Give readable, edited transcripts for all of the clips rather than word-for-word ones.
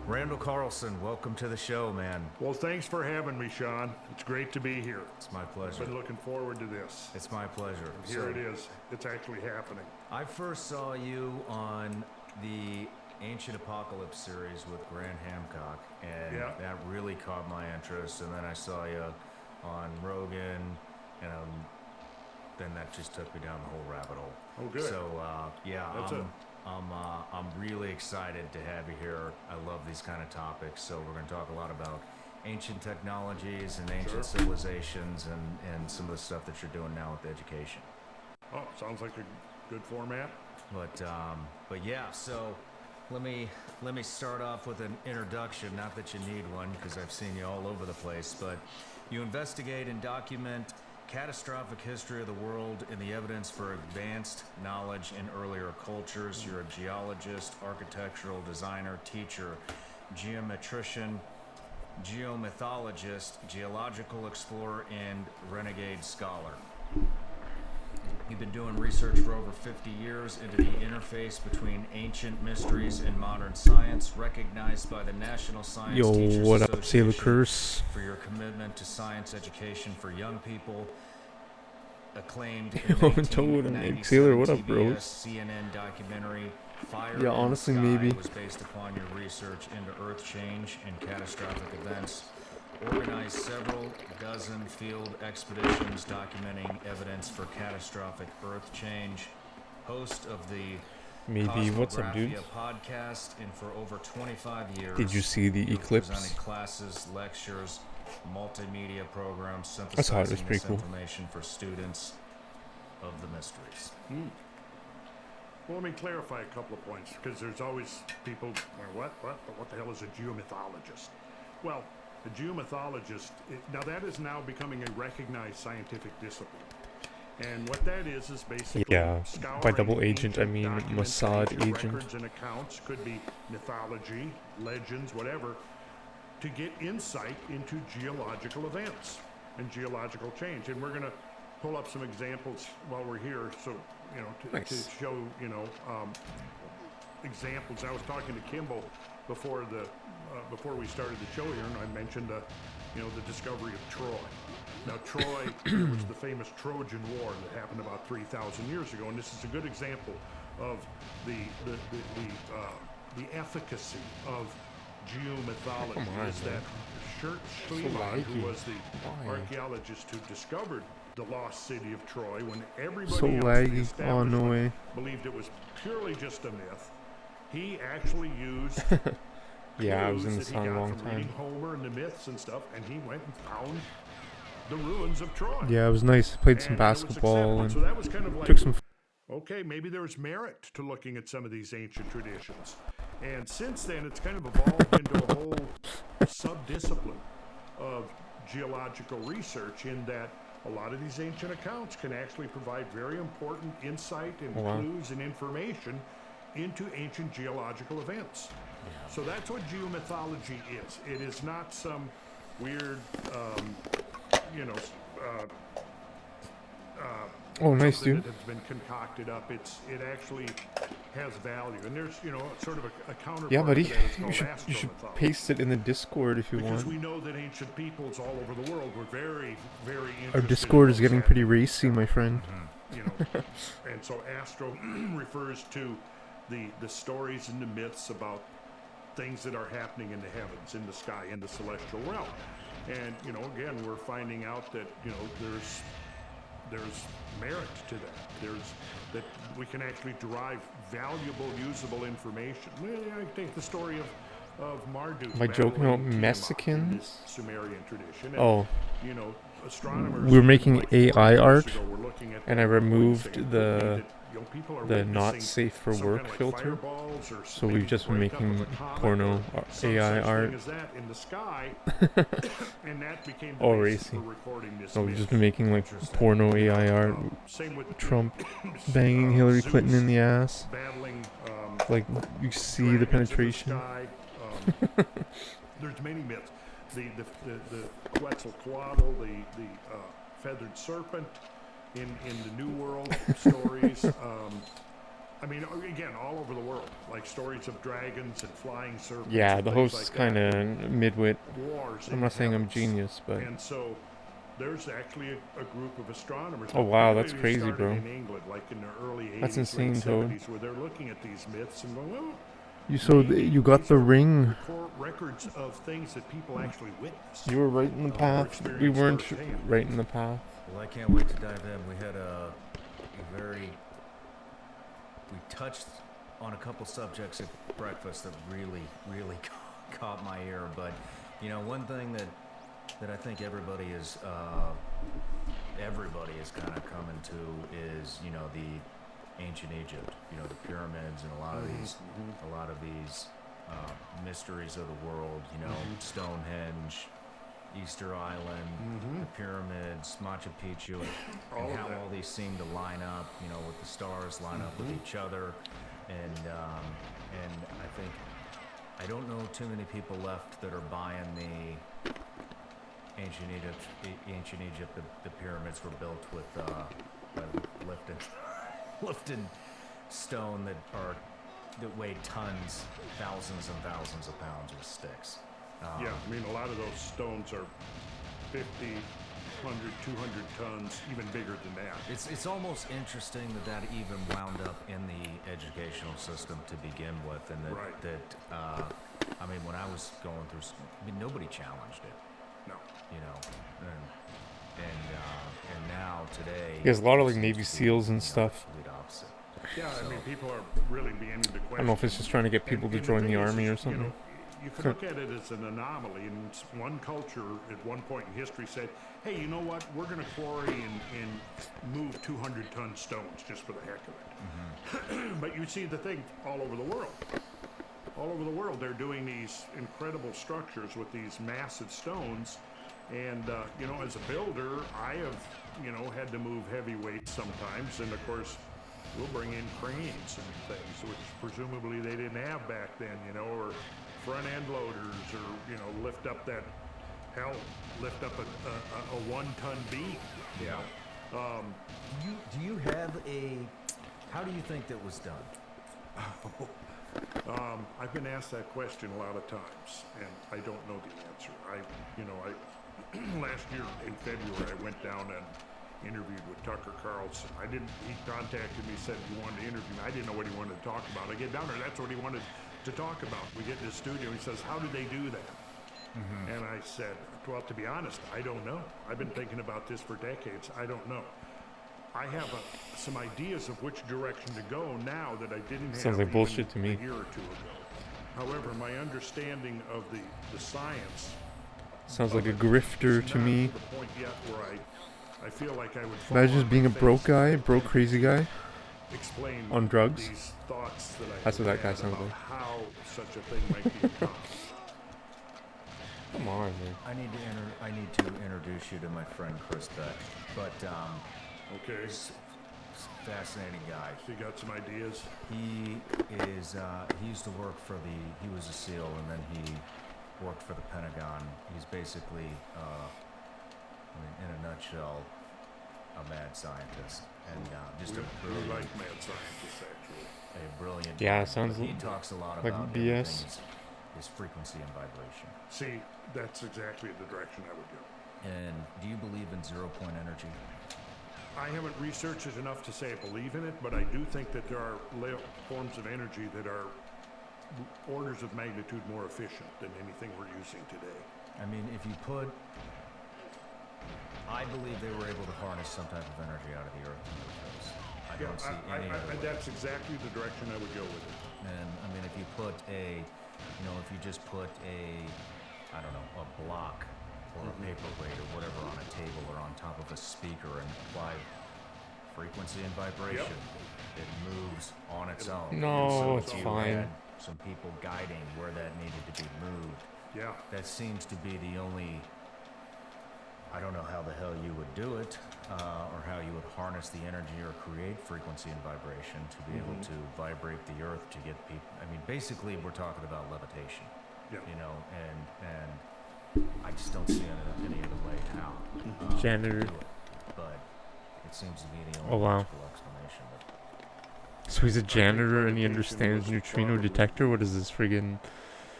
Randall Carlson, welcome to the show, man. Well, thanks for having me, Sean. It's great to be here. It's my pleasure. I've been looking forward to this. It's my pleasure. Here it is. It's actually happening. I first saw you on the Ancient Apocalypse series with Grant Hancock, and that really caught my interest. And then I saw you on Rogan, and then that just took me down the whole rabbit hole. Oh, good. So, I'm really excited to have you here. I love these kind of topics. So we're going to talk a lot about ancient technologies and ancient civilizations and some of the stuff that you're doing now with education. Oh, sounds like a good format. But yeah, so let me start off with an introduction. Not that you need one, because I've seen you all over the place, but you investigate and document catastrophic history of the world and the evidence for advanced knowledge in earlier cultures. You're a geologist, architectural designer, teacher, geometrician, geomythologist, geological explorer, and renegade scholar. You've been doing research for over 50 years into the interface between ancient mysteries and modern science, recognized by the National Science Teachers what up, Sailor Association Curse? For your commitment to science education for young people. Acclaimed Toad and Sailor, what up, bros? CNN documentary Fire Yeah, honestly, in the Sky maybe. was based upon your research into Earth change and catastrophic events. Organized several dozen field expeditions documenting evidence for catastrophic Earth change. Host of the Maybe. What's up, dude? podcast, and for over 25 years. Did you see the eclipse? Presented classes, lectures, multimedia programs, I saw it. It was synthesizing pretty this cool. information for students of the mysteries. Well, let me clarify a couple of points, because there's always people, what the hell is a geomythologist? Well, a geomythologist, now that is now becoming a recognized scientific discipline. And what that is basically by double agent, I mean documents, Mossad ancient agent. records and accounts, could be mythology, legends, whatever, to get insight into geological events and geological change. And we're going to pull up some examples while we're here, so to show examples. I was talking to Kimball before we started the show here, and I mentioned the discovery of Troy. Now, Troy was the famous Trojan War that happened about 3,000 years ago, and this is a good example of the efficacy of geomythology. Is that Schliemann, who was the archaeologist who discovered the lost city of Troy, when everybody else in the establishment believed it was purely just a myth, he actually used I was in that this he on a got long from reading time. Homer and the myths and stuff, and he went and found the ruins of Troy. Yeah, it was nice. Played some basketball and so that was kind of like, took some. Okay, maybe there's merit to looking at some of these ancient traditions. And since then, it's kind of evolved into a whole sub-discipline of geological research, in that a lot of these ancient accounts can actually provide very important insight and clues and information into ancient geological events. So that's what geomythology is. It is not some weird, nice, something dude. that has been concocted up. It actually has value, and there's sort of a counterpart. Yeah, buddy. To that. It's called You should astromythology. paste it in the Discord if you Because want. we know that ancient peoples all over the world were very, very interested. Our Discord is in getting what's pretty racy, my friend. And so astro refers to the stories and the myths about things that are happening in the heavens, in the sky, in the celestial realm. And again, we're finding out that there's merit to that. That we can actually derive valuable, usable information. I think the story of Marduk. Am I joking about battling Tiamat in Mexicans? this Sumerian tradition. And, astronomers. We were making like AI 40 years art, ago were looking at and I that removed saying, the people are not witnessing safe for some work kind of filter. fireballs or So maybe we've just been breakup of making a comet porno or some AI such art. thing as that in the sky, and that became the Oh, basis racy. for recording this So we've myth. just been making like porno AI art. Same with Trump banging Hillary Zeus Clinton in the ass. battling Like you see the dragons in penetration. sky. There's many myths. The Quetzalcoatl, the feathered serpent in the New World stories. I mean, again, all over the world, like stories of dragons and flying serpents. Yeah, and the things host's like kind that. of midwit. Wars. I'm in not saying I'm heavens. genius, but And so there's actually a group of astronomers. Oh, wow, that's particularly crazy, started bro. in England, like in the early 80s, That's late insane, Toad. 70s, where they're looking at these myths and going, well, you maybe got these the are ring. records of things that people actually witnessed. You were right in the or path. We experienced weren't firsthand. right in the path. Well, I can't wait to dive in. We had we touched on a couple subjects at breakfast that really caught my ear. But, you know, one thing that I think everybody is kind of coming to is, you know, the ancient Egypt, you know, the pyramids and a lot of these mysteries of the world, you know, Stonehenge, Easter Island, the pyramids, Machu Picchu, and how all these seem to line up, you know, with the stars line up with each other, and I don't know too many people left that are buying the ancient Egypt. The pyramids were built with lifted stone that weighed tons, thousands and thousands of pounds with sticks. Yeah, I mean, a lot of those stones are 50, 100, 200 tons, even bigger than that. It's almost interesting that even wound up in the educational system to begin with, and I mean, when I was going through, I mean, nobody challenged it. No. You know, and now today, There's a lot of like seems Navy to be, SEALs and you know, stuff. the complete opposite. Yeah, I mean, people are really beginning to question. I don't know if it's just trying to get people to And join thing the is, army or you something. know, you can look at it as an anomaly, and one culture at one point in history said, hey, you know what, we're going to quarry and move 200-ton stones just for the heck of it. But you see the thing all over the world. All over the world, they're doing these incredible structures with these massive stones. And, you know, as a builder, I have, you know, had to move heavy weights sometimes. And, of course, we'll bring in cranes and things, which presumably they didn't have back then, you know, or front end loaders, or, you know, lift up a 1-ton beam. Yeah. Do you have how do you think that was done? I've been asked that question a lot of times, and I don't know the answer. Last year in February, I went down and interviewed with Tucker Carlson. He contacted me, said he wanted to interview me. I didn't know what he wanted to talk about. I get down there, that's what he wanted to talk about. We get in the studio, he says, how did they do that? And I said, well, to be honest, I don't know. I've been thinking about this for decades. I don't know. I have some ideas of which direction to go now that I didn't have Sounds like even bullshit to me. a year or two ago. However, my understanding of the science Sounds like a grifter is to not me. to the point yet where I feel like I would fall Imagine on just being a my broke face guy, and broke crazy guy. explain on drugs. these thoughts that I That's what that guy had sounds about like. how such a thing might be accomplished. Come on, man. I need to introduce you to my friend Chris Beck, but Okay, fascinating guy. so you got some ideas? He used to work for he was a SEAL, and then he worked for the Pentagon. He's basically, I mean, in a nutshell, a mad scientist, and just We a brilliant, like mad scientists, actually. a brilliant. Yeah, mind. sounds But he like talks a lot like about BS. His frequency and vibration. See, that's exactly the direction I would go. And do you believe in 0-point energy? I haven't researched it enough to say I believe in it, but I do think that there are forms of energy that are orders of magnitude more efficient than anything we're using today. I mean, if you put, I believe they were able to harness some type of energy out of the earth. I don't see any other way. That's exactly the direction I would go with it. And I mean, if you put if you just put I don't know, a block or a paperweight or whatever on a table or on top of a speaker and apply frequency and vibration, it moves on its own. No, And so it's if you fine. had some people guiding where that needed to be moved. Yeah. That seems to be the only. I don't know how the hell you would do it, or how you would harness the energy or create frequency and vibration to be able to vibrate the earth to get people. I mean, basically, we're talking about levitation. Yeah. You know, and I just don't see any other way how. Janitor. To do it. But it seems to be the only Oh, wow. logical explanation. But So he's a great janitor and he meditation understands was neutrino probably detector? What is this friggin'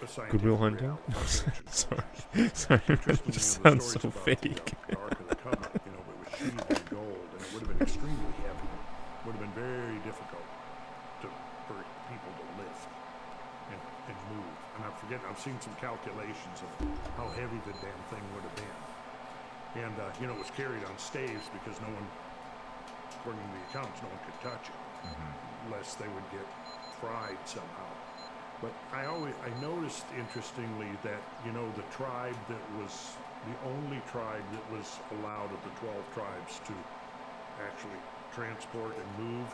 a scientific Goodwill Hunting? reality. Sorry. Sorry, it Interestingly, just the sounds stories so about fake. the Ark of the Covenant, it was sheathed in gold, and it would have been extremely heavy. Would have been very difficult for people to lift and move. And I've seen some calculations of how heavy the damn thing would have been. And, it was carried on staves because no one, according to the accounts, no one could touch it, lest they would get fried somehow. But I noticed, interestingly, that, the tribe that was the only tribe that was allowed of the 12 tribes to actually transport and move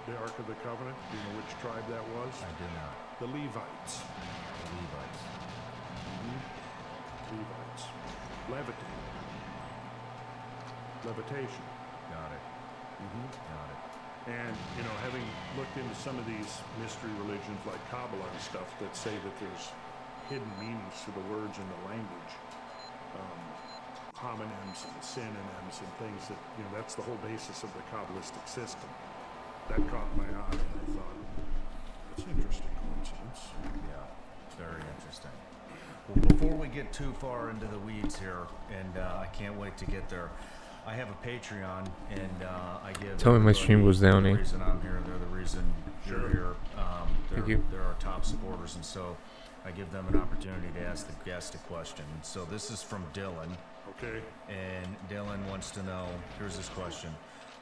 the Ark of the Covenant. Do you know which tribe that was? I do not. The Levites. The Levites. Levites. Levitation. Got it. Got it. And, having looked into some of these mystery religions like Kabbalah and stuff that say that there's hidden meanings to the words in the language, homonyms and synonyms and things that, that's the whole basis of the Kabbalistic system. That caught my eye, and I thought, that's an interesting coincidence. Yeah, very interesting. Well, before we get too far into the weeds here, and I can't wait to get there, I have a Patreon, and I give. Tell me my stream goes down, the eh? reason I'm here, they're the reason you're here. Thank you. They're our top supporters, and so I give them an opportunity to ask the guest a question. So this is from Dylan. Okay. And Dylan wants to know, here's his question.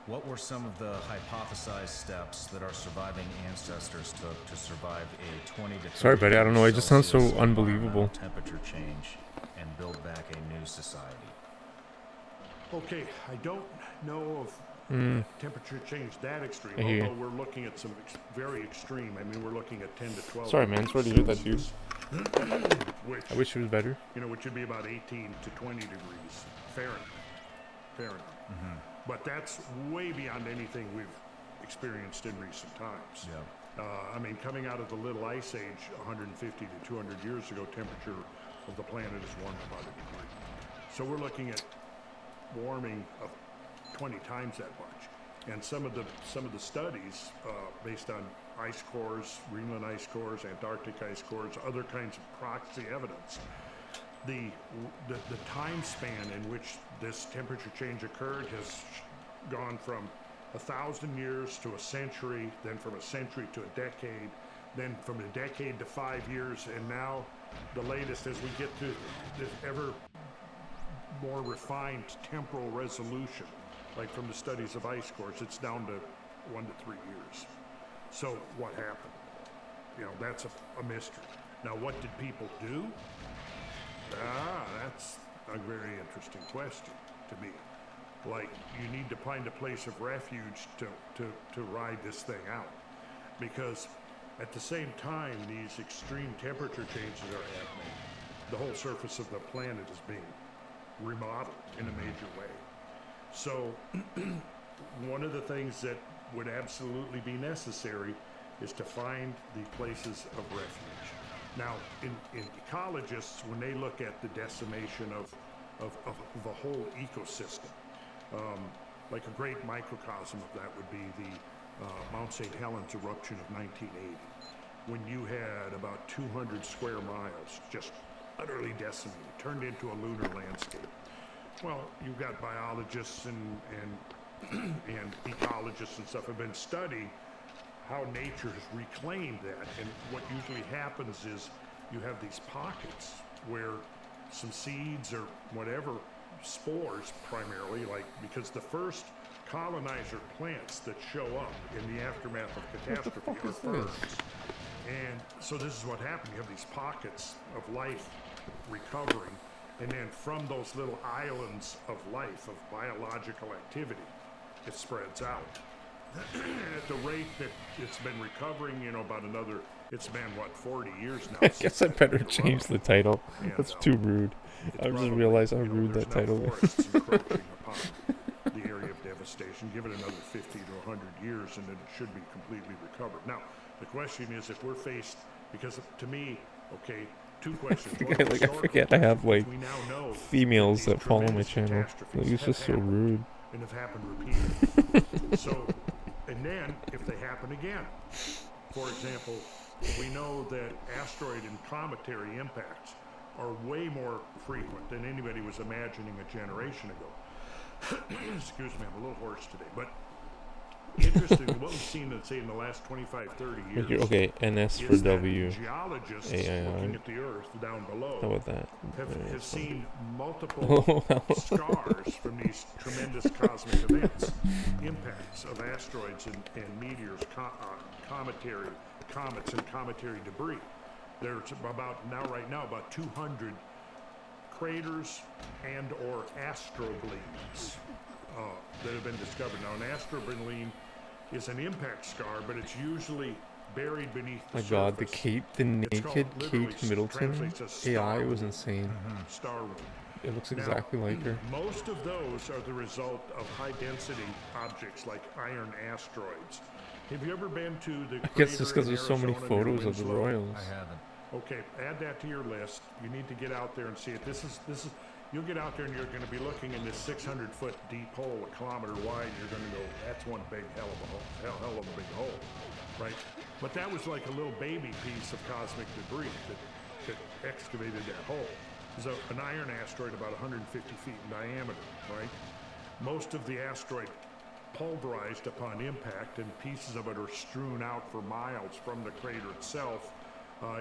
What were some of the hypothesized steps that our surviving ancestors took to survive a 20 to 30 Sorry, buddy, I don't know, it just sounds so Celsius unbelievable. environmental temperature change and build back a new society? Okay, I don't know of temperature change that extreme, I hear you. although we're looking at some very extreme. I mean, we're looking at 10 to 12. Sorry, man, sorry to hear that, dude. Which, I wish it was better. which would be about 18 to 20 degrees Fahrenheit. But that's way beyond anything we've experienced in recent times. Yeah. I mean, coming out of the Little Ice Age 150 to 200 years ago, temperature of the planet has warmed about a degree. So we're looking at warming of 20 times that much. And some of the studies based on ice cores, Greenland ice cores, Antarctic ice cores, other kinds of proxy evidence, the time span in which this temperature change occurred has gone from 1,000 years to a century, then from a century to a decade, then from a decade to 5 years, and now the latest as we get to this ever more refined temporal resolution, like from the studies of ice cores, it's down to 1 to 3 years. So what happened? That's a mystery. Now, what did people do? That's a very interesting question to me. Like, you need to find a place of refuge to ride this thing out. Because at the same time these extreme temperature changes are happening, the whole surface of the planet is being remodeled in a major way. So one of the things that would absolutely be necessary is to find the places of refuge. Now, in ecologists, when they look at the decimation of the whole ecosystem, like a great microcosm of that would be the Mount St. Helens eruption of 1980, when you had about 200 square miles just utterly decimated, turned into a lunar landscape. Well, you've got biologists and ecologists and stuff have been studying how nature has reclaimed that. And what usually happens is you have these pockets where some seeds or whatever, spores primarily, like, because the first colonizer plants that show up in the aftermath of catastrophe are ferns. And so this is what happened. You have these pockets of life recovering, and then from those little islands of life, of biological activity, it spreads out. At the rate that it's been recovering, about another, it's been, 40 years now? I guess I better change the title. That's too rude. I just realized how rude that title is. Forests encroaching upon the area of devastation. Give it another 50 to 100 years, and then it should be completely recovered. Now, the question is, if we're faced, because to me, okay, two questions. I forget I have, like, we now know females that follow my tremendous channel. catastrophes Like, it's just so have happened rude. and have happened repeatedly. So, And then, if they happen again, for example, we know that asteroid and cometary impacts are way more frequent than anybody was imagining a generation ago. Excuse me, I'm a little hoarse today, but interestingly, what we've seen, let's say, in the last 25, 30 years. Okay, NS for is that W. Geologists AI. looking at the Earth down below How about that? have seen multiple scars from these tremendous cosmic events, impacts of asteroids and meteors, comets and cometary debris. There's right now about 200 craters and or astrobleeds that have been discovered. Now, an astrobleed is an impact scar, but it's usually buried beneath the My surface. God, the naked Kate Middleton AI was insane. Star wound. It looks exactly like her. Most of those are the result of high-density objects like iron asteroids. Have you ever been to the? I guess just because crater in there's so many Arizona near photos of the Winslow? Royals. I haven't. Okay, add that to your list. You need to get out there and see it. This is. You'll get out there and you're going to be looking in this 600-foot deep hole, a kilometer wide. You're going to go, that's one big hell of a hole, hell of a big hole, right? But that was like a little baby piece of cosmic debris that excavated that hole. It was an iron asteroid about 150 feet in diameter, right? Most of the asteroid pulverized upon impact, and pieces of it are strewn out for miles from the crater itself.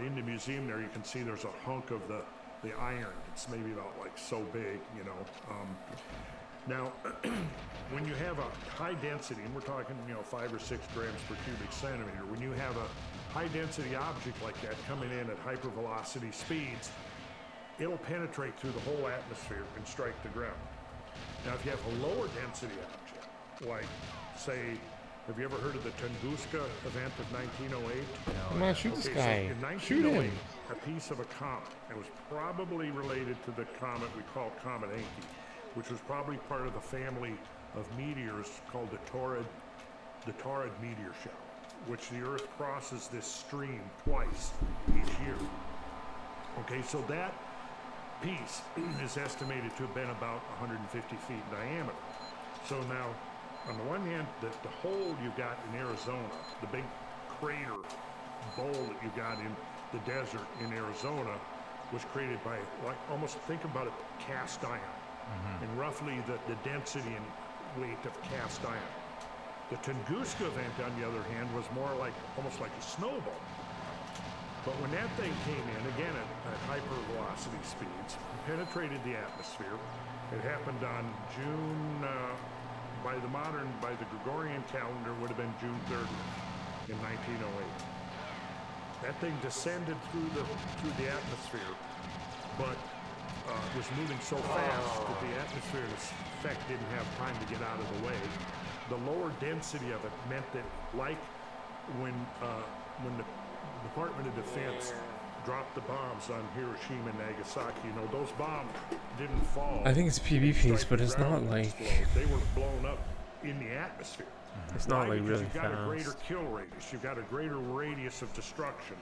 In the museum there, you can see there's a hunk of the iron. It's maybe about like so big, you know. Now, when you have a high density, and we're talking, 5 or 6 grams per cubic centimeter, when you have a high density object like that coming in at hypervelocity speeds, it'll penetrate through the whole atmosphere and strike the ground. Now, if you have a lower density object, like, say, have you ever heard of the Tunguska event of 1908? Come on, shoot this Okay, guy. so in 1908, Shoot him. a piece of a comet, it was probably related to the comet we call Comet Encke, which was probably part of the family of meteors called the Taurid meteor shower, which the Earth crosses this stream twice each year. Okay, so that piece is estimated to have been about 150 feet in diameter. So now, on the one hand, the hole you've got in Arizona, the big crater bowl that you got in the desert in Arizona, was created by, like, almost think about it, cast iron, and roughly the density and weight of cast iron. The Tunguska event, on the other hand, was more like almost like a snowball. But when that thing came in, again at hypervelocity speeds, penetrated the atmosphere, it happened on June, by the Gregorian calendar, would have been June 30th in 1908. That thing descended through the atmosphere, but was moving so fast that the atmospheric effect didn't have time to get out of the way. The lower density of it meant that, like when the Department of Defense dropped the bombs on Hiroshima and Nagasaki, those bombs didn't fall. I think it's PvPs, but it's not like... They were blown up in the atmosphere. It's not like Because really you've got a greater fast. kill radius, you've got a greater radius of destruction.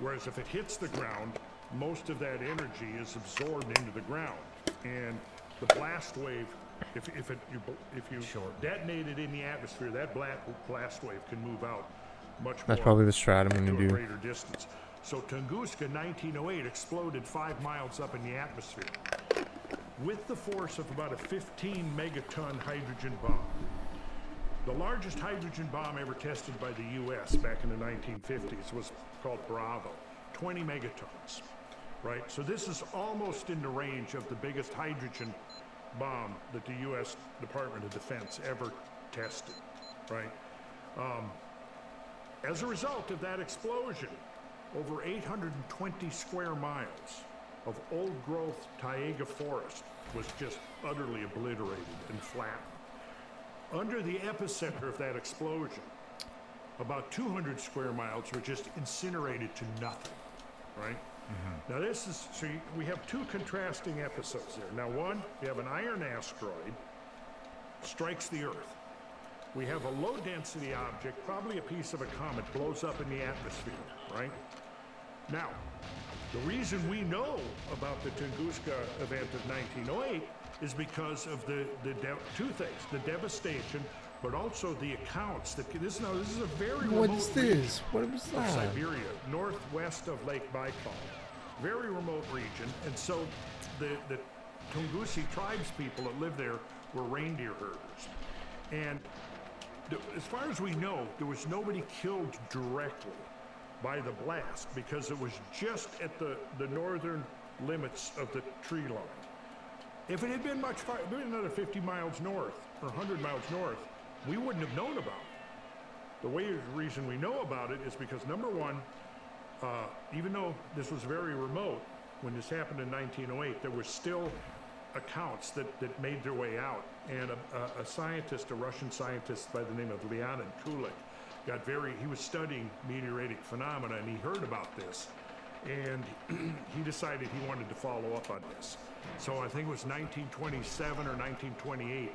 Whereas if it hits the ground, most of that energy is absorbed into the ground, and the blast wave, if you detonate it in the atmosphere, that blast wave can move out much That's more probably the strat I'm to gonna a do. greater distance. So Tunguska 1908 exploded 5 miles up in the atmosphere with the force of about a 15 megaton hydrogen bomb. The largest hydrogen bomb ever tested by the U.S. back in the 1950s was called Bravo, 20 megatons, right? So this is almost in the range of the biggest hydrogen bomb that the U.S. Department of Defense ever tested, right? As a result of that explosion, over 820 square miles of old-growth taiga forest was just utterly obliterated and flattened. Under the epicenter of that explosion, about 200 square miles were just incinerated to nothing, right? Now this is, we have 2 contrasting episodes there. Now one, we have an iron asteroid strikes the Earth. We have a low-density object, probably a piece of a comet, blows up in the atmosphere, right? Now, the reason we know about the Tunguska event of 1908 is because of 2 things. The devastation but also the accounts that this is a very What remote is this? What was region of that? Siberia, northwest of Lake Baikal, very remote region, and so the Tungusi tribes people that live there were reindeer herders, and as far as we know, there was nobody killed directly by the blast because it was just at the northern limits of the tree line. If it had been much farther, another 50 miles north or 100 miles north, we wouldn't have known about it. The reason we know about it is because, number one, even though this was very remote, when this happened in 1908, there were still accounts that made their way out. And a scientist, a Russian scientist by the name of Leonid Kulik, he was studying meteoritic phenomena, and he heard about this. And he decided he wanted to follow up on this. So I think it was 1927 or 1928,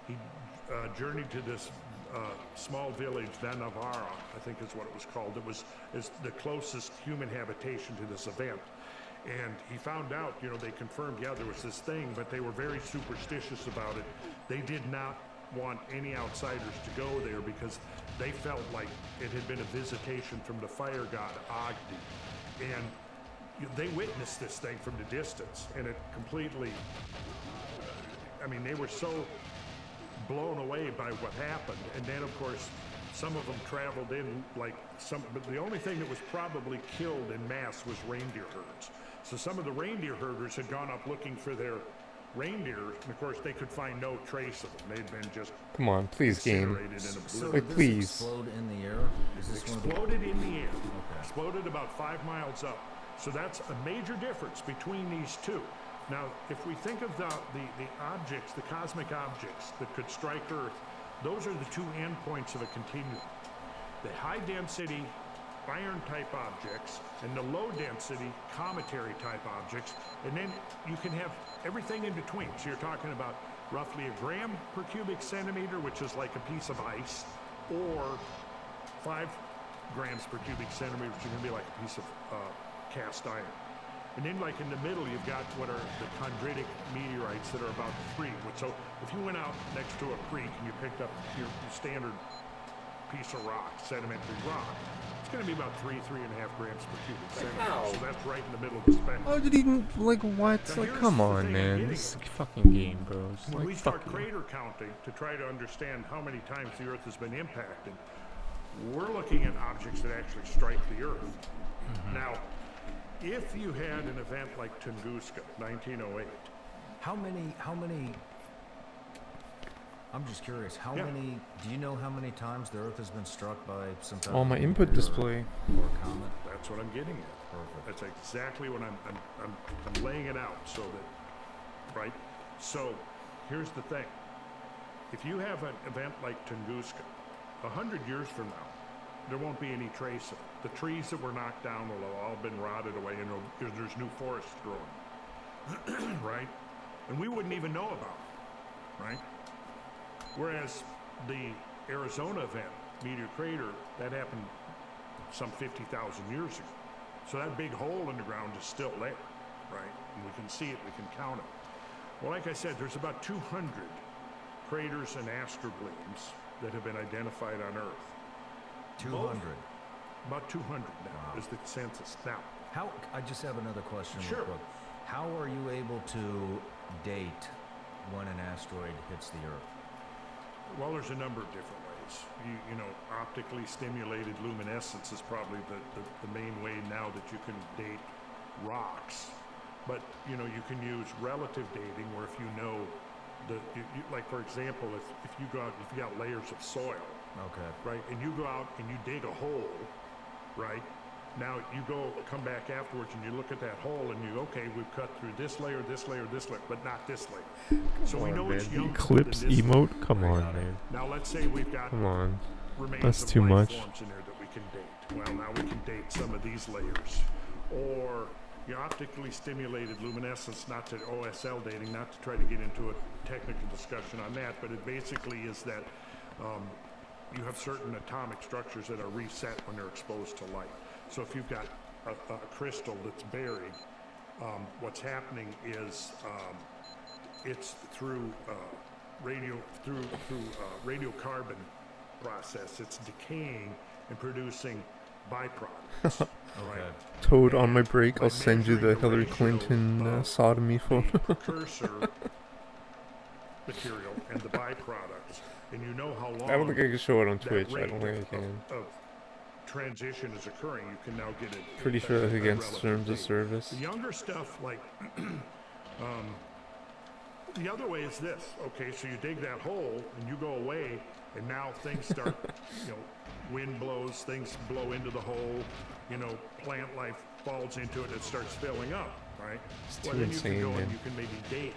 he journeyed to this small village, Vanavara, I think is what it was called. It was the closest human habitation to this event. And he found out, they confirmed, yeah, there was this thing, but they were very superstitious about it. They did not want any outsiders to go there because they felt like it had been a visitation from the fire god Agni. And they witnessed this thing from the distance, and it completely, they were so blown away by what happened. And then, of course, some of them traveled in but the only thing that was probably killed in mass was reindeer herds. So some of the reindeer herders had gone up looking for their reindeer, and of course they could find no trace of them. They'd been just Come on, please, game. So Like, did this please. explode in the air? Is this exploded in the air. Okay. Exploded about 5 miles up. So that's a major difference between these two. Now, if we think of the objects, the cosmic objects that could strike Earth, those are the two endpoints of a continuum. The high-density iron-type objects and the low-density cometary-type objects, and then you can have everything in between. So you're talking about roughly a gram per cubic centimeter, which is like a piece of ice, or 5 grams per cubic centimeter, which is going to be like a piece of cast iron. And then, like in the middle, you've got what are the chondritic meteorites that are about 3. So if you went out next to a creek and you picked up your standard piece of rock, sedimentary rock, it's going to be about 3.5 grams per cubic centimeter. So that's right in the middle of the spectrum. Oh, did he what? Now, Like, come the on, thing man. I'm This getting fucking game, bro. It's when we like, start fuck you. crater counting to try to understand how many times the Earth has been impacted, we're looking at objects that actually strike the Earth. Now, if you had an event like Tunguska, 1908, How many, I'm just curious, Yeah. do you know how many times the Earth has been struck by some type Oh, of my input meteor display. or comet? that's what I'm getting at. Perfect. That's exactly what I'm laying it out so that, right? So here's the thing. If you have an event like Tunguska, 100 years from now, there won't be any trace of it. The trees that were knocked down will have all been rotted away, and there's new forest growing, right? And we wouldn't even know about it, right? Whereas the Arizona event, Meteor Crater, that happened some 50,000 years ago. So that big hole in the ground is still there, right? And we can see it, we can count it. Well, like I said, there's about 200 craters and astrogleams that have been identified on Earth. 200. About 200 now is the census. Now, I just have another question. Sure. Real quick. How are you able to date when an asteroid hits the Earth? well, there's a number of different ways. You know, optically stimulated luminescence is probably the main way now that you can date rocks. But, you know, you can use relative dating where if you know like for example, if you got layers of soil, Okay. right, and you go out and you dig a hole, right? Now you come back afterwards and you look at that hole and you, okay, we've cut through this layer, but not this layer. So we know it's The younger eclipse than this emote? layer. Come on, man. Now let's say we've got Come on. remains That's of too life much. forms in there that we can date. Well, now we can date some of these layers. Or your optically stimulated luminescence, not to OSL dating, not to try to get into a technical discussion on that, but it basically is that you have certain atomic structures that are reset when they're exposed to light. So if you've got a crystal that's buried, what's happening is it's through radiocarbon process. It's decaying and producing byproducts. Right? Toad on And my break. by I'll send you the measuring Hillary ratio Clinton of sodomy photo. the precursor material and the byproducts, and you know how long I don't think I can show it on that Twitch. I rate don't think I can. of transition is occurring, you can now get it. Pretty sure that's against terms of service. The younger stuff, like the other way is this. Okay, so you dig that hole and you go away, and now things start, wind blows, things blow into the hole, plant life falls into it, it starts filling up, right? It's Well, too then you insane, can go man. and you can maybe date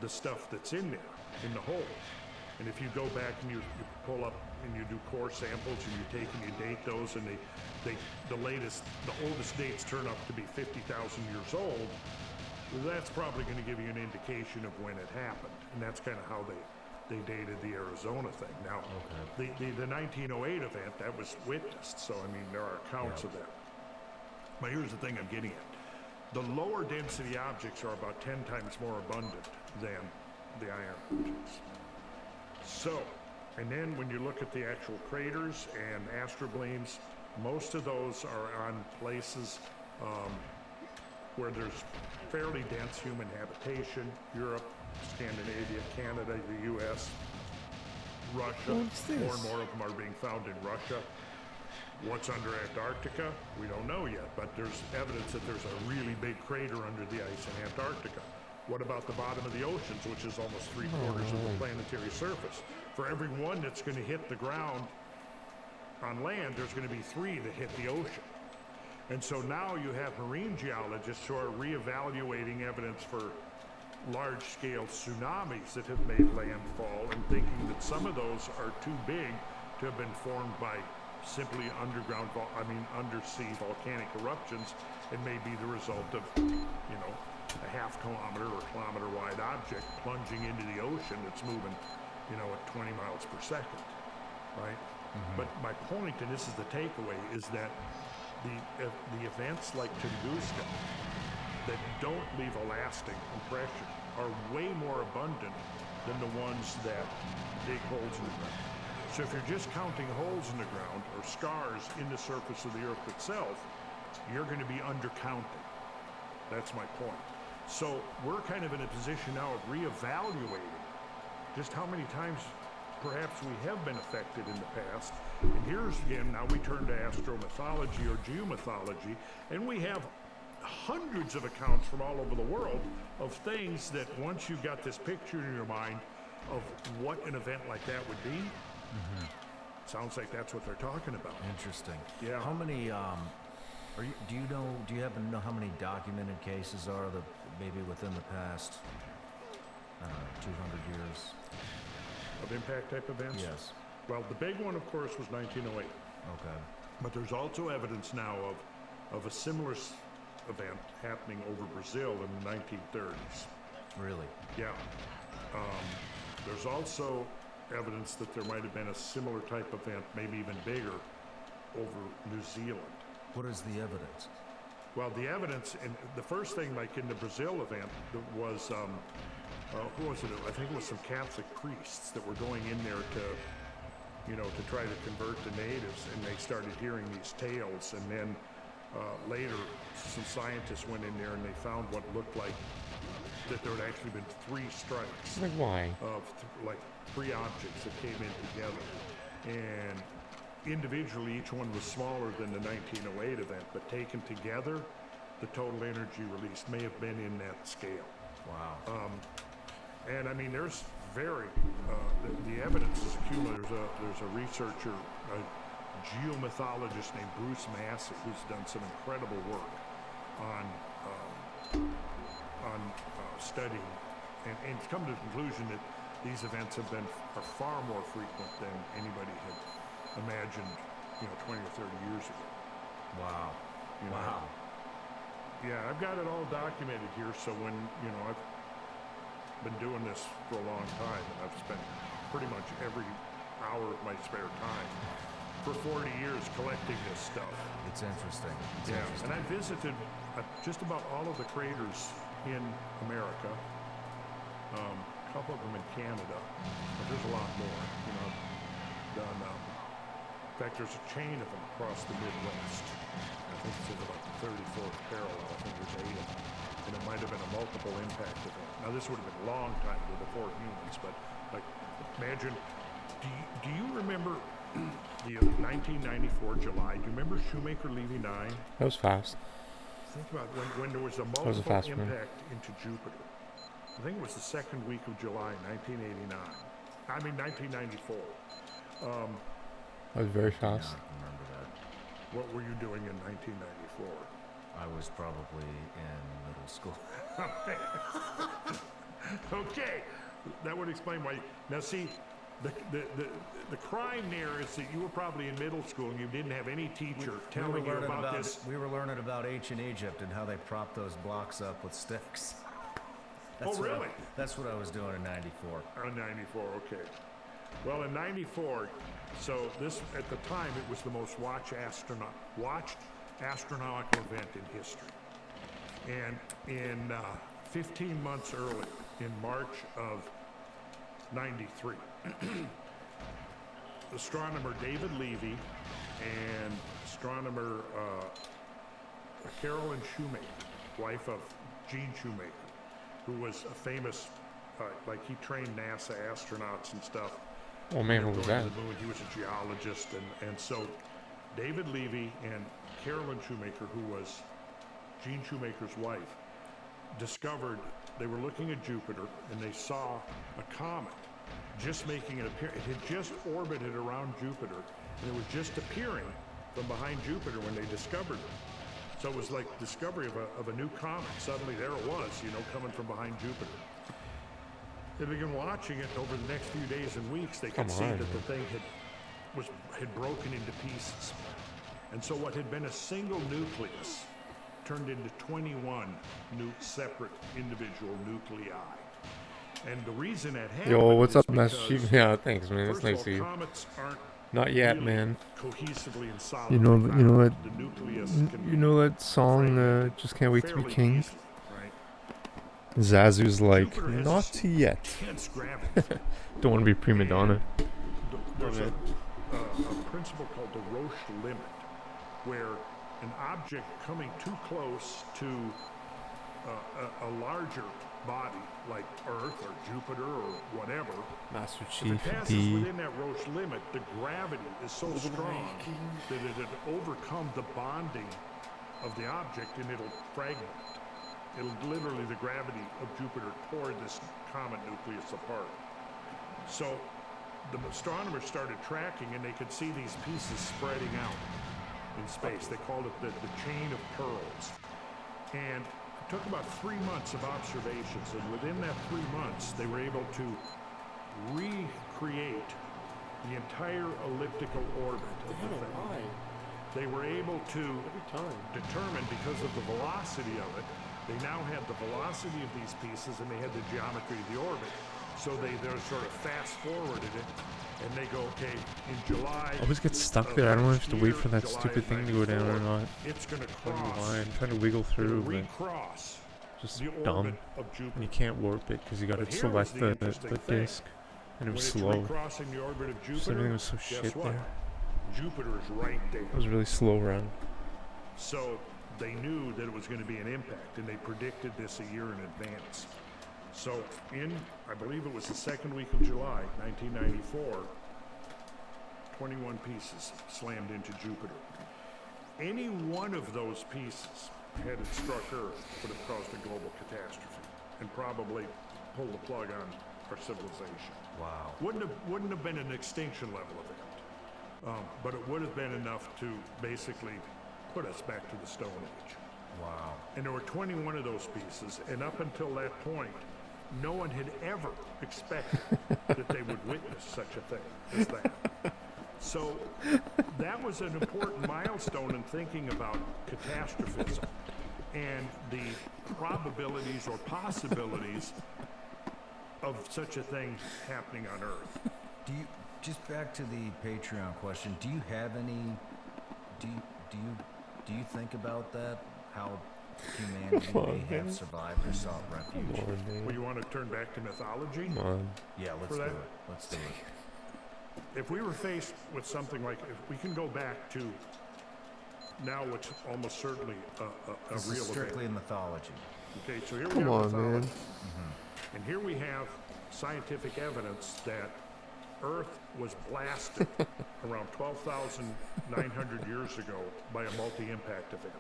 the stuff that's in there, in the hole. And if you go back and you pull up and you do core samples and you take and you date those, and the oldest dates turn up to be 50,000 years old, that's probably going to give you an indication of when it happened. And that's kind of how they dated the Arizona thing. Now, the 1908 event, that was witnessed, so I mean, there are accounts of that. But here's the thing I'm getting at. The lower density objects are about 10 times more abundant than the iron objects. So, and then when you look at the actual craters and astroblanes, most of those are on places where there's fairly dense human habitation. Europe, Scandinavia, Canada, the U.S., Russia. What's this? More and more of them are being found in Russia. What's under Antarctica? We don't know yet, but there's evidence that there's a really big crater under the ice in Antarctica. What about the bottom of the oceans, which is almost 3/4 of the planetary surface? For every one that's going to hit the ground on land, there's going to be 3 that hit the ocean. And so now you have marine geologists who are reevaluating evidence for large-scale tsunamis that have made landfall and thinking that some of those are too big to have been formed by simply undersea volcanic eruptions, and may be the result of, a half-kilometer or kilometer-wide object plunging into the ocean that's moving, at 20 miles per second, right? But my point, and this is the takeaway, is that the events like Tunguska that don't leave a lasting impression are way more abundant than the ones that dig holes in the ground. So if you're just counting holes in the ground or scars in the surface of the earth itself, you're going to be undercounting. That's my point. So we're kind of in a position now of reevaluating just how many times perhaps we have been affected in the past. And here's again, now we turn to astromythology or geomythology, and we have hundreds of accounts from all over the world of things that once you've got this picture in your mind of what an event like that would be, sounds like that's what they're talking about. Interesting. Yeah. How many, do you happen to know how many documented cases are that maybe within the past, 200 years? Of impact type events? Yes. Well, the big one, of course, was 1908. Okay. But there's also evidence now of a similar event happening over Brazil in the 1930s. Really? Yeah. There's also evidence that there might have been a similar type event, maybe even bigger, over New Zealand. What is the evidence? Well, the evidence, and the first thing, like in the Brazil event, was, who was it? I think it was some Catholic priests that were going in there to try to convert the natives, and they started hearing these tales, and then later some scientists went in there and they found what looked like that there had actually been 3 strikes. Like why? Of 3 objects that came in together, and individually each one was smaller than the 1908 event, but taken together the total energy released may have been in that scale. Wow. And I mean, there's the evidence is accumulated. There's a researcher, a geomythologist named Bruce Massey, who's done some incredible work on studying, and come to the conclusion that these events are far more frequent than anybody had imagined, 20 or 30 years ago. Wow. Wow. Yeah, I've got it all documented here, so when, I've been doing this for a long time, and I've spent pretty much every hour of my spare time for 40 years collecting this stuff. It's interesting. And I visited just about all of the craters in America, couple of them in Canada, but there's a lot more. You know, done. In fact, there's a chain of them across the Midwest. I think it's in about the 34th parallel. I think there's 8 of them, and it might have been a multiple impact event. Now, this would have been a long time before humans, but like, imagine. Do you remember the 1994 July? Do you remember Shoemaker Levy 9? That was fast. Think about when there was a was a multiple fast one. impact into Jupiter. I think it was the second week of July, 1989. I mean, 1994. That was very Yeah, fast. I remember that. What were you doing in 1994? I was probably in middle school. Okay, that would explain why. Now, see, the crime there is that you were probably in middle school and you didn't have any teacher telling you about this. We were learning about ancient Egypt and how they propped those blocks up with sticks. Oh, really? That's what I was doing in '94. Oh, 94, okay. Well, in 94, so this, at the time, it was the most watched astronomical event in history. And in 15 months earlier, in March of 93, astronomer David Levy and astronomer Carolyn Shoemaker, wife of Gene Shoemaker, who was a famous, like he trained NASA astronauts and stuff. Oh man, what was Going that? to the moon. He was a geologist, and so David Levy and Carolyn Shoemaker, who was Gene Shoemaker's wife, discovered they were looking at Jupiter and they saw a comet just making an appearance. It had just orbited around Jupiter and it was just appearing from behind Jupiter when they discovered it. So it was like discovery of a new comet. Suddenly there it was, you know, coming from behind Jupiter. They began watching it, and over the next few days and weeks, they could see that the thing had broken into pieces. And so what had been a single nucleus turned into 21 separate individual nuclei. And the reason that happened Yo, what's is up, because, Master Chief? Yeah, thanks, man. It's first nice of to all, you. comets aren't Not yet, really man. cohesively and solidly You know bound. that. The nucleus can You know that song, fragmented "Just Can't Wait to Be fairly King"? easily, right? Zazu's like, Jupiter has not this yet. intense gravity. Don't want to be prima donna. There's a principle called the Roche limit, where an object coming too close to a larger body, like Earth or Jupiter or whatever, Master if Chief it passes D. within that Roche limit, the gravity is so strong that it had overcome the bonding of the object and it'll fragment. It'll literally, the gravity of Jupiter tore this comet nucleus apart. So the astronomers started tracking and they could see these pieces spreading out in space. They called it the chain of pearls. And it took about 3 months of observations, and within that 3 months, they were able to recreate the entire elliptical orbit of the thing. They were able to determine, because of the velocity of it, they now had the velocity of these pieces and they had the geometry of the orbit. So they're sort of fast forwarded it, and they go, okay, in July. I always get stuck there. I don't know if to wait for that stupid thing to go down or not. It's going to I don't know cross. why. I'm trying to wiggle through, but Recross just the dumb. orbit of Jupiter. And you can't warp it because you got But to here was select the the interesting thing. disc, and it When was it's slow. recrossing the orbit of Just Jupiter, everything was so guess shit what? there. Jupiter is right there. It was a really slow run. So they knew that it was going to be an impact, and they predicted this a year in advance. So I believe it was the second week of July, 1994, 21 pieces slammed into Jupiter. Any one of those pieces, had it struck Earth, would have caused a global catastrophe and probably pulled the plug on our civilization. Wow. Wouldn't have been an extinction level event, but it would have been enough to basically put us back to the Stone Age. Wow. And there were 21 of those pieces, and up until that point, no one had ever expected that they would witness such a thing as that. So that was an important milestone in thinking about catastrophism and the probabilities or possibilities of such a thing happening on Earth. Do you, just back to the Patreon question, do you have any, do you think about that? How humanity Come on, may have man. survived or sought refuge. Come on, Well, man. you want to turn back to mythology? Come on. Yeah, let's For do that- it. Let's do it. If we were faced with something like, if we can go back to now what's almost certainly a This real is strictly event. mythology. Okay, so here we Come have on, mythology. man. And here we have scientific evidence that Earth was blasted around 12,900 years ago by a multi-impact event.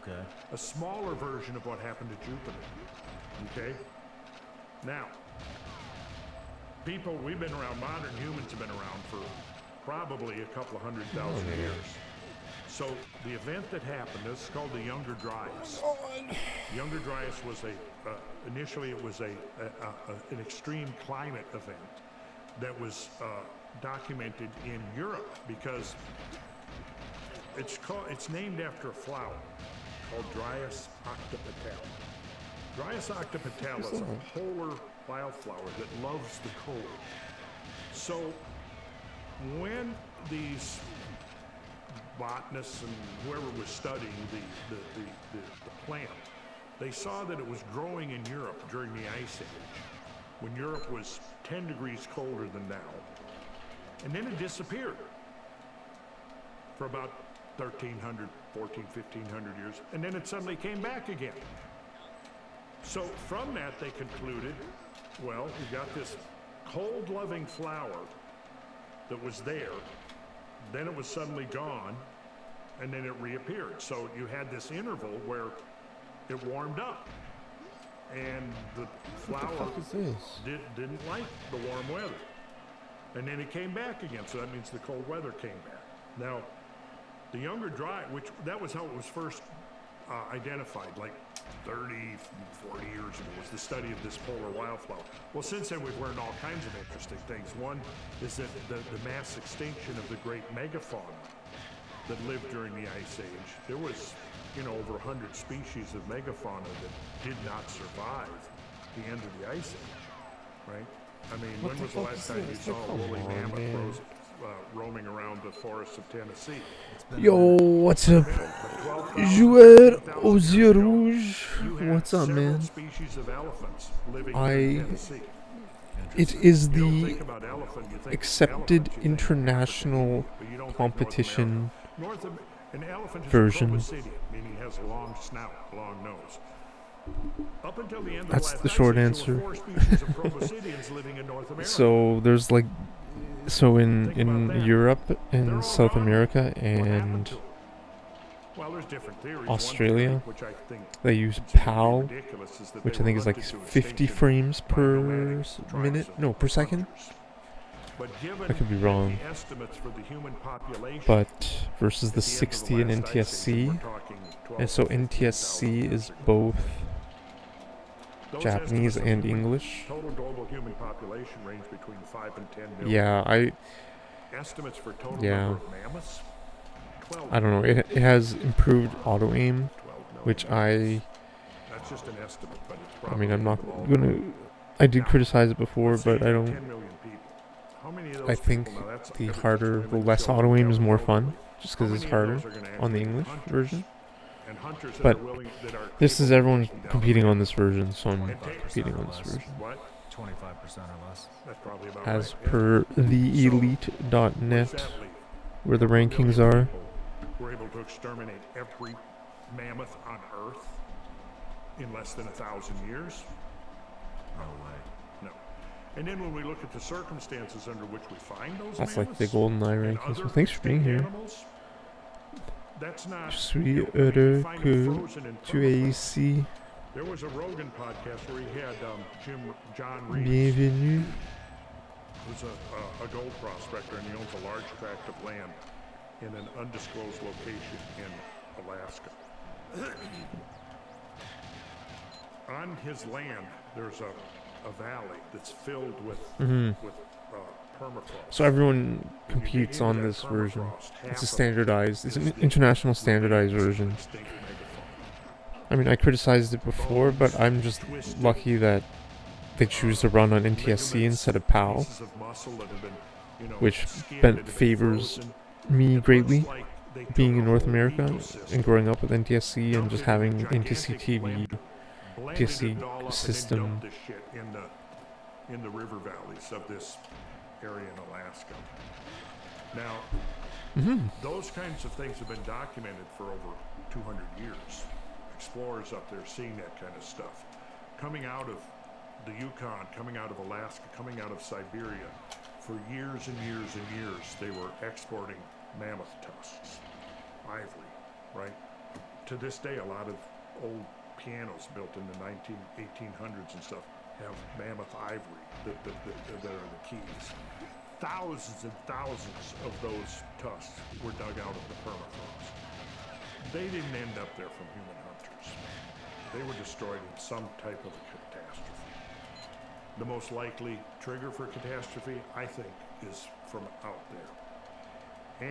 Okay. A smaller version of what happened to Jupiter. Okay? Now, people, we've been around, modern humans have been around for probably a couple of 100,000 years. So the event that happened, this is called the Younger Dryas. Younger Dryas was initially it was an extreme climate event that was documented in Europe because it's named after a flower called Dryas occipital. Dryas occipital is a polar wildflower that loves the cold. So when these botanists and whoever was studying the plant, they saw that it was growing in Europe during the Ice Age, when Europe was 10 degrees colder than now. And then it disappeared for about 1,300, 14, 1,500 years, and then it suddenly came back again. So from that, they concluded, well, we got this cold-loving flower that was there, then it was suddenly gone, and then it reappeared. So you had this interval where it warmed up, and the flower What the fuck is this? didn't like the warm weather. And then it came back again, so that means the cold weather came back. Now, the Younger Dryas, that was how it was first identified, like 30, 40 years ago, was the study of this polar wildflower. Well, since then, we've learned all kinds of interesting things. One is that the mass extinction of the great megafauna that lived during the Ice Age, there was, over 100 species of megafauna that did not survive the end of the Ice Age, right? I mean, What when the was the fuck last is time you this? saw a Come woolly on, mammoth man. roaming around the forests of Tennessee? Yo, what's up? But 12,000 Joueur 15,000 aux years yeux ago, rouges. you had What's up, several man? species of elephants living I- in Tennessee. It is You don't the think about elephant, you think accepted elephant, you think international African, but you don't think North competition America. An elephant is version. a proboscidean, meaning it has a long snout, a long nose. Up until the end of That's the last the short ice age, answer. there were 4 species of proboscideans living in North America. So there's like, so Think about in that. Europe They're and all South gone. America What happened and to 'em? Well, there's different theories. Australia, One theory, which I think they use seems to be PAL, ridiculous, is that which they I think were is like hunted to 50 extinction frames by per nomadic tribes minute. of- No, per of second. hunters. But given I could be that wrong. the estimates for the human population But versus the at the end of 60 and last ice age, NTSC, we're talking 12 and so to 15,000 NTSC years is ago. both Those Japanese estimates of and human- English. Total global human population range between 5 and 10 million. Yeah, Estimates for total Yeah. number of mammoths? 12 I don't know. It has improved auto aim, 12 million. which That's just an estimate, but it's I mean, I'm not probably gonna. I did Now, criticize it before, let's say but I you have don't. 10 million people. How many of those I think people, now that's the everything, harder, the women, less children, auto aim is young more and fun, elderly. just How because it's many of harder those are gonna on the actually be English hunters? version. And hunters that But are willing, that are this is capable of everyone's taking down competing on mammoths. this version, so I'm 25% competing or on this less. version. What? 25% or less. That's probably about As right. yeah. per theelite.net, Where's that leave? where the How many rankings million are. people were able to exterminate every mammoth on Earth in less than 1,000 years? No way. No. And then when we look at the circumstances under which we find those That's like the mammoths golden eye and rankings. other Well, thanks for being extinct here. animals, that's not. Je suis you heureux find que them frozen in tu es permafrost. ici. There was a Rogan podcast where he had John Reeves, Bienvenue. who's a gold prospector, and he owns a large tract of land in an undisclosed location in Alaska. On his land, there's a valley that's filled with permafrost. So everyone When you dig competes into on that this version. permafrost, half It's a of it standardized. It's is an the international standardized version. extinct megafauna. I mean, I criticized it before, but I'm just lucky that they choose to run on NTSC instead of PAL, Pieces of muscle that have been, which skinned and have been favors frozen. me It greatly. looks like they took being a in North whole America ecosystem, and growing up with NTSC and dumped just it in a having gigantic NTSC TV, blended NTSC it all up, and then system. dumped this shit in the river valleys of this area in Alaska. Now, those kinds of things have been documented for over 200 years. Explorers up there seeing that kind of stuff. Coming out of the Yukon, coming out of Alaska, coming out of Siberia, for years and years and years, they were exporting mammoth tusks, ivory, right? To this day, a lot of old pianos built in the 1800s and stuff have mammoth ivory that are the keys. Thousands and thousands of those tusks were dug out of the permafrost. They didn't end up there from human hunters. They were destroyed in some type of a catastrophe. The most likely trigger for catastrophe, I think, is from out there.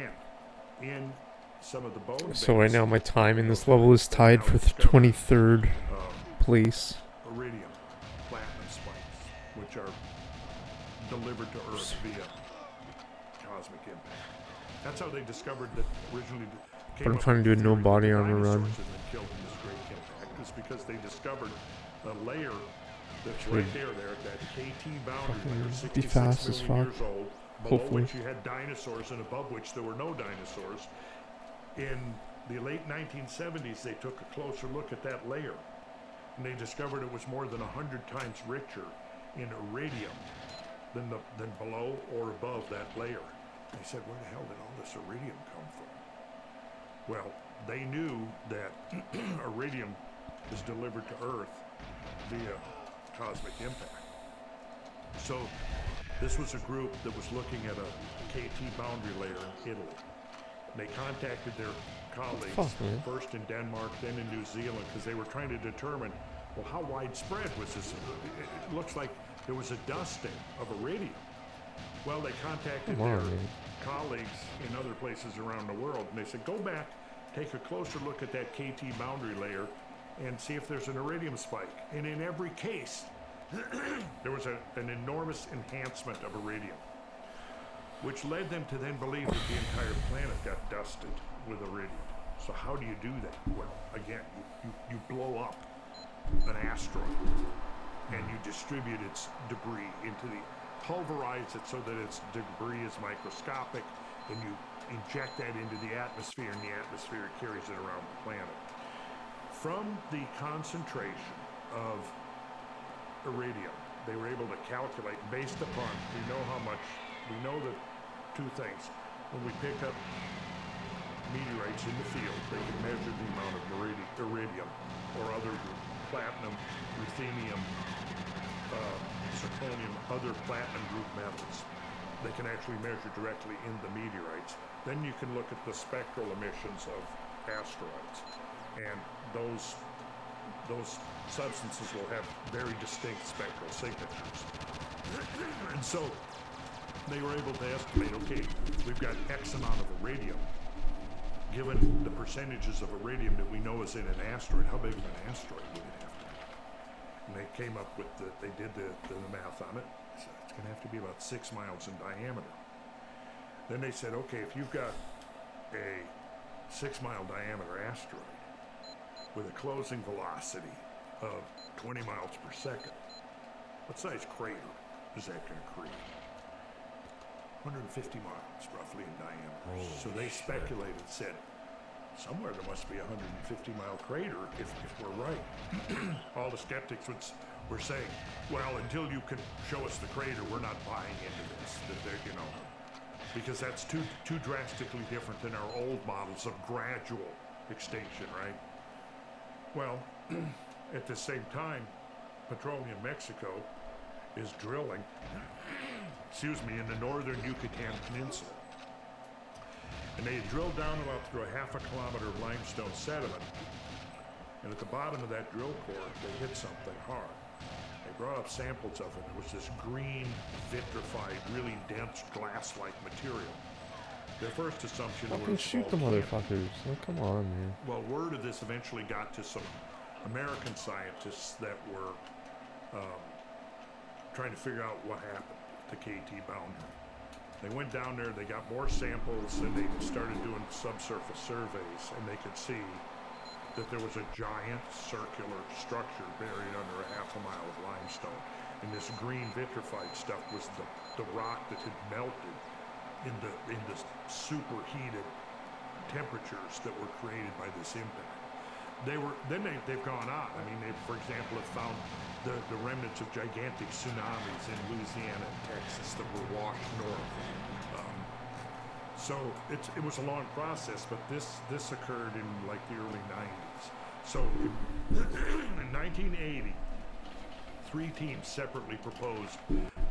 And in some of the bone So right beds, now my time in this level is tied for the 23rd place. iridium platinum spikes, which are delivered to Earth via cosmic impact. That's how they discovered that originally. But I'm trying to do a no body armor run. Killed in this great impact is because they discovered a layer that's right there at that KT boundary layer, Be 66 fast as million fuck. years old, below Hopefully. which you had dinosaurs and above which there were no dinosaurs. In the late 1970s, they took a closer look at that layer, and they discovered it was more than 100 times richer in iridium than below or above that layer. They said, where the hell did all this iridium come from? Well, they knew that iridium is delivered to Earth via cosmic impact. So this was a group that was looking at a KT boundary layer in Italy. They contacted their colleagues, first in Denmark, then in New Zealand, because they were trying to determine, well, how widespread was this? It looks like there was a dusting of iridium. Well, they contacted their colleagues in other places around the world, and they said, go back, take a closer look at that KT boundary layer, and see if there's an iridium spike. And in every case, there was an enormous enhancement of iridium, which led them to then believe that the entire planet got dusted with iridium. So how do you do that? Well, again, you blow up an asteroid and you distribute its debris into pulverize it so that its debris is microscopic, and you inject that into the atmosphere, and the atmosphere carries it around the planet. From the concentration of iridium, they were able to calculate based upon, we know that two things. When we pick up meteorites in the field, they can measure the amount of iridium or other platinum, ruthenium, zirconium, other platinum group metals. They can actually measure directly in the meteorites. Then you can look at the spectral emissions of asteroids, and those substances will have very distinct spectral signatures. And so they were able to estimate, okay, we've got X amount of iridium. Given the percentages of iridium that we know is in an asteroid, how big of an asteroid would it have to be? And they came up with they did the math on it. They said it's going to have to be about 6 miles in diameter. Then they said, okay, if you've got a 6-mile diameter asteroid with a closing velocity of 20 miles per second, what size crater is that going to create? 150 miles roughly in diameter. So they speculated, said, somewhere there must be a 150-mile crater if we're right. All the skeptics were saying, well, until you can show us the crater, we're not buying into this. Because that's too drastically different than our old models of gradual extinction, right? Well, at the same time, Petroleum Mexico is drilling, in the northern Yucatan Peninsula. And they drilled down about through a half a kilometer of limestone sediment. And at the bottom of that drill core, they hit something hard. They brought up samples of it. It was this green, vitrified, really dense glass-like material. Their first assumption was, shoot the motherfuckers. Oh, come on, man. Well, word of this eventually got to some American scientists that were trying to figure out what happened at the KT boundary. They went down there, they got more samples, and they started doing subsurface surveys, and they could see that there was a giant circular structure buried under a half a mile of limestone. And this green vitrified stuff was the rock that had melted in the superheated temperatures that were created by this impact. They've gone on. I mean, they, for example, have found the remnants of gigantic tsunamis in Louisiana and Texas that were washed north. So it was a long process, but this occurred in like the early 90s. So in 1980, 3 teams separately proposed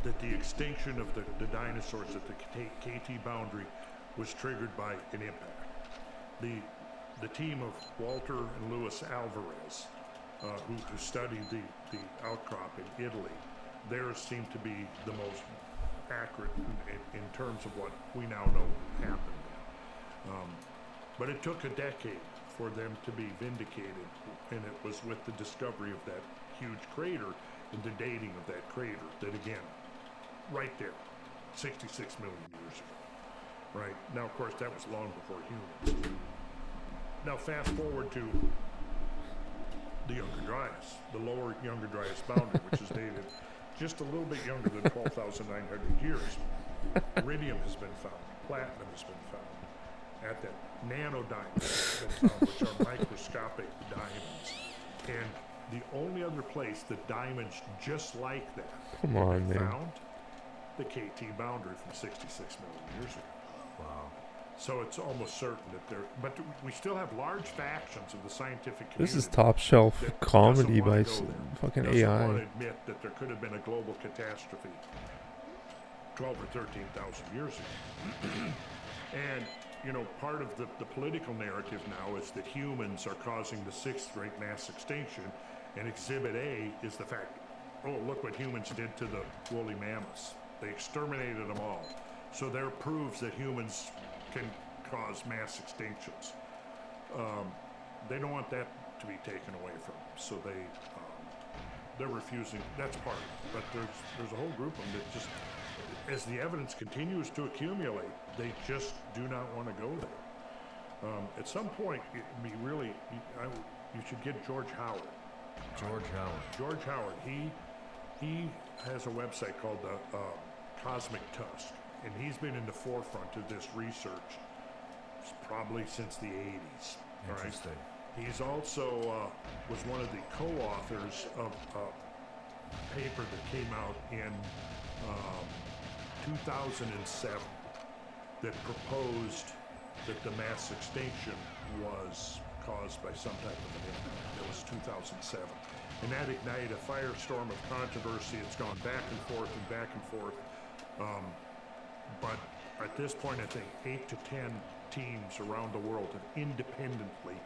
that the extinction of the dinosaurs at the KT boundary was triggered by an impact. The team of Walter and Louis Alvarez, who studied the outcrop in Italy, theirs seemed to be the most accurate in terms of what we now know happened. But it took a decade for them to be vindicated, and it was with the discovery of that huge crater and the dating of that crater that, again, right there, 66 million years ago. Right? Now, of course, that was long before humans. Now, fast forward to the Younger Dryas, the lower Younger Dryas boundary, which is dated just a little bit younger than 12,900 years. Iridium has been found. Platinum has been found. At that, nanodiamonds have been found, which are microscopic diamonds. And the only other place that diamonds just like that found the KT boundary from 66 million years ago. Wow. So it's almost certain that there, but we still have large factions of the scientific community. This is top shelf comedy by fucking AI. Doesn't want to admit that there could have been a global catastrophe 12 or 13,000 years ago. And, you know, part of the political narrative now is that humans are causing the 6th great mass extinction, and Exhibit A is the fact, oh, look what humans did to the woolly mammoths. They exterminated them all. So there proves that humans can cause mass extinctions. They don't want that to be taken away from them, so they're refusing. That's part of it. But there's a whole group of them that just, as the evidence continues to accumulate, they just do not want to go there. At some point, it'd be really, you should get George Howard. George Howard. He has a website called the Cosmic Tusk. And he's been in the forefront of this research probably since the 80s. Interesting. Right? He's also was one of the co-authors of a paper that came out in 2007 that proposed that the mass extinction was caused by some type of an impact. It was 2007. And that ignited a firestorm of controversy. It's gone back and forth and back and forth. But at this point, I think 8 to 10 teams around the world have independently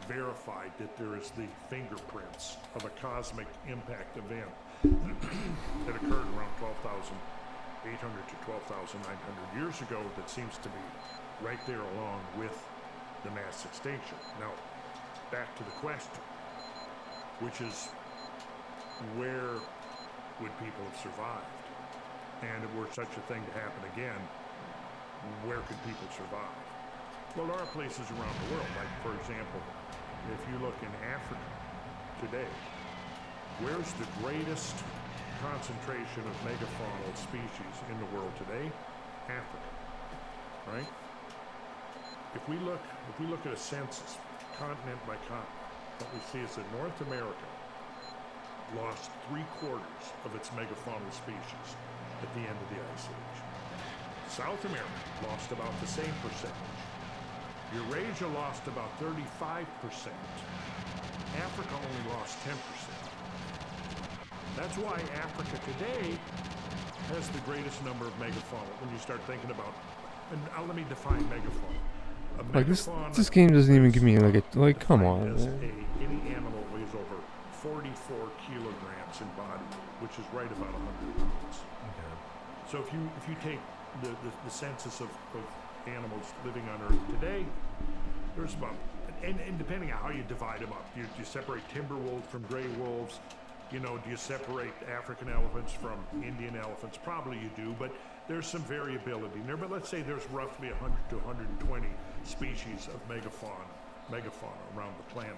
verified that there is the fingerprints of a cosmic impact event that occurred around 12,800 to 12,900 years ago that seems to be right there along with the mass extinction. Now, back to the question, which is, where would people have survived? And if were such a thing to happen again, where could people survive? Well, there are places around the world, like, for example, if you look in Africa today, where's the greatest concentration of megafaunal species in the world today? Africa, right? If we look at a census, continent by continent, what we see is that North America lost 3/4 of its megafaunal species at the end of the Ice Age. South America lost about the same percentage. Eurasia lost about 35%. Africa only lost 10%. That's why Africa today has the greatest number of megafauna when you start thinking about, and let me define megafauna. Like this game doesn't even give me come on. Any animal weighs over 44 kilograms in body, which is right about 100 pounds. Okay. So if you take the census of animals living on Earth today, there's about, and depending on how you divide them up, you separate timber wolves from gray wolves, You know, do you separate African elephants from Indian elephants? Probably you do, but there's some variability in there. But let's say there's roughly 100 to 120 species of megafauna around the planet.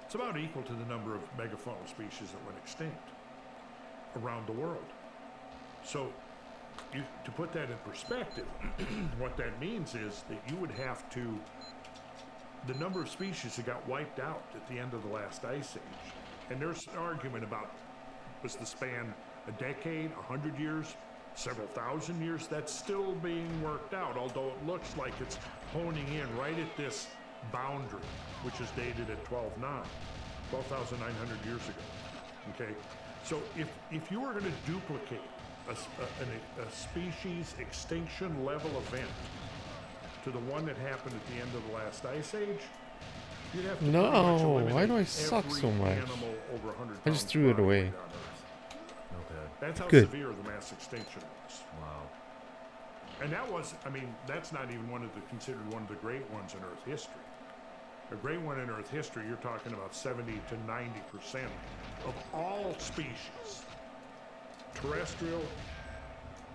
It's about equal to the number of megafaunal species that went extinct around the world. So, to put that in perspective, what that means is that you would have to, the number of species that got wiped out at the end of the last ice age, and there's an argument about, was the span a decade, 100 years, several thousand years? That's still being worked out, although it looks like it's honing in right at this boundary, which is dated at 12,900 years ago. Okay, so if you were going to duplicate a species extinction level event to the one that happened at the end of the last ice age, you'd have to pretty much No, eliminate why do I suck every so much? animal over 100 I just pounds threw it body away. weight on Earth. Okay. That's how Good. severe the mass extinction was. Wow. And that was, I mean, that's not even considered one of the great ones in Earth history. A great one in Earth history, you're talking about 70 to 90% of all species, terrestrial,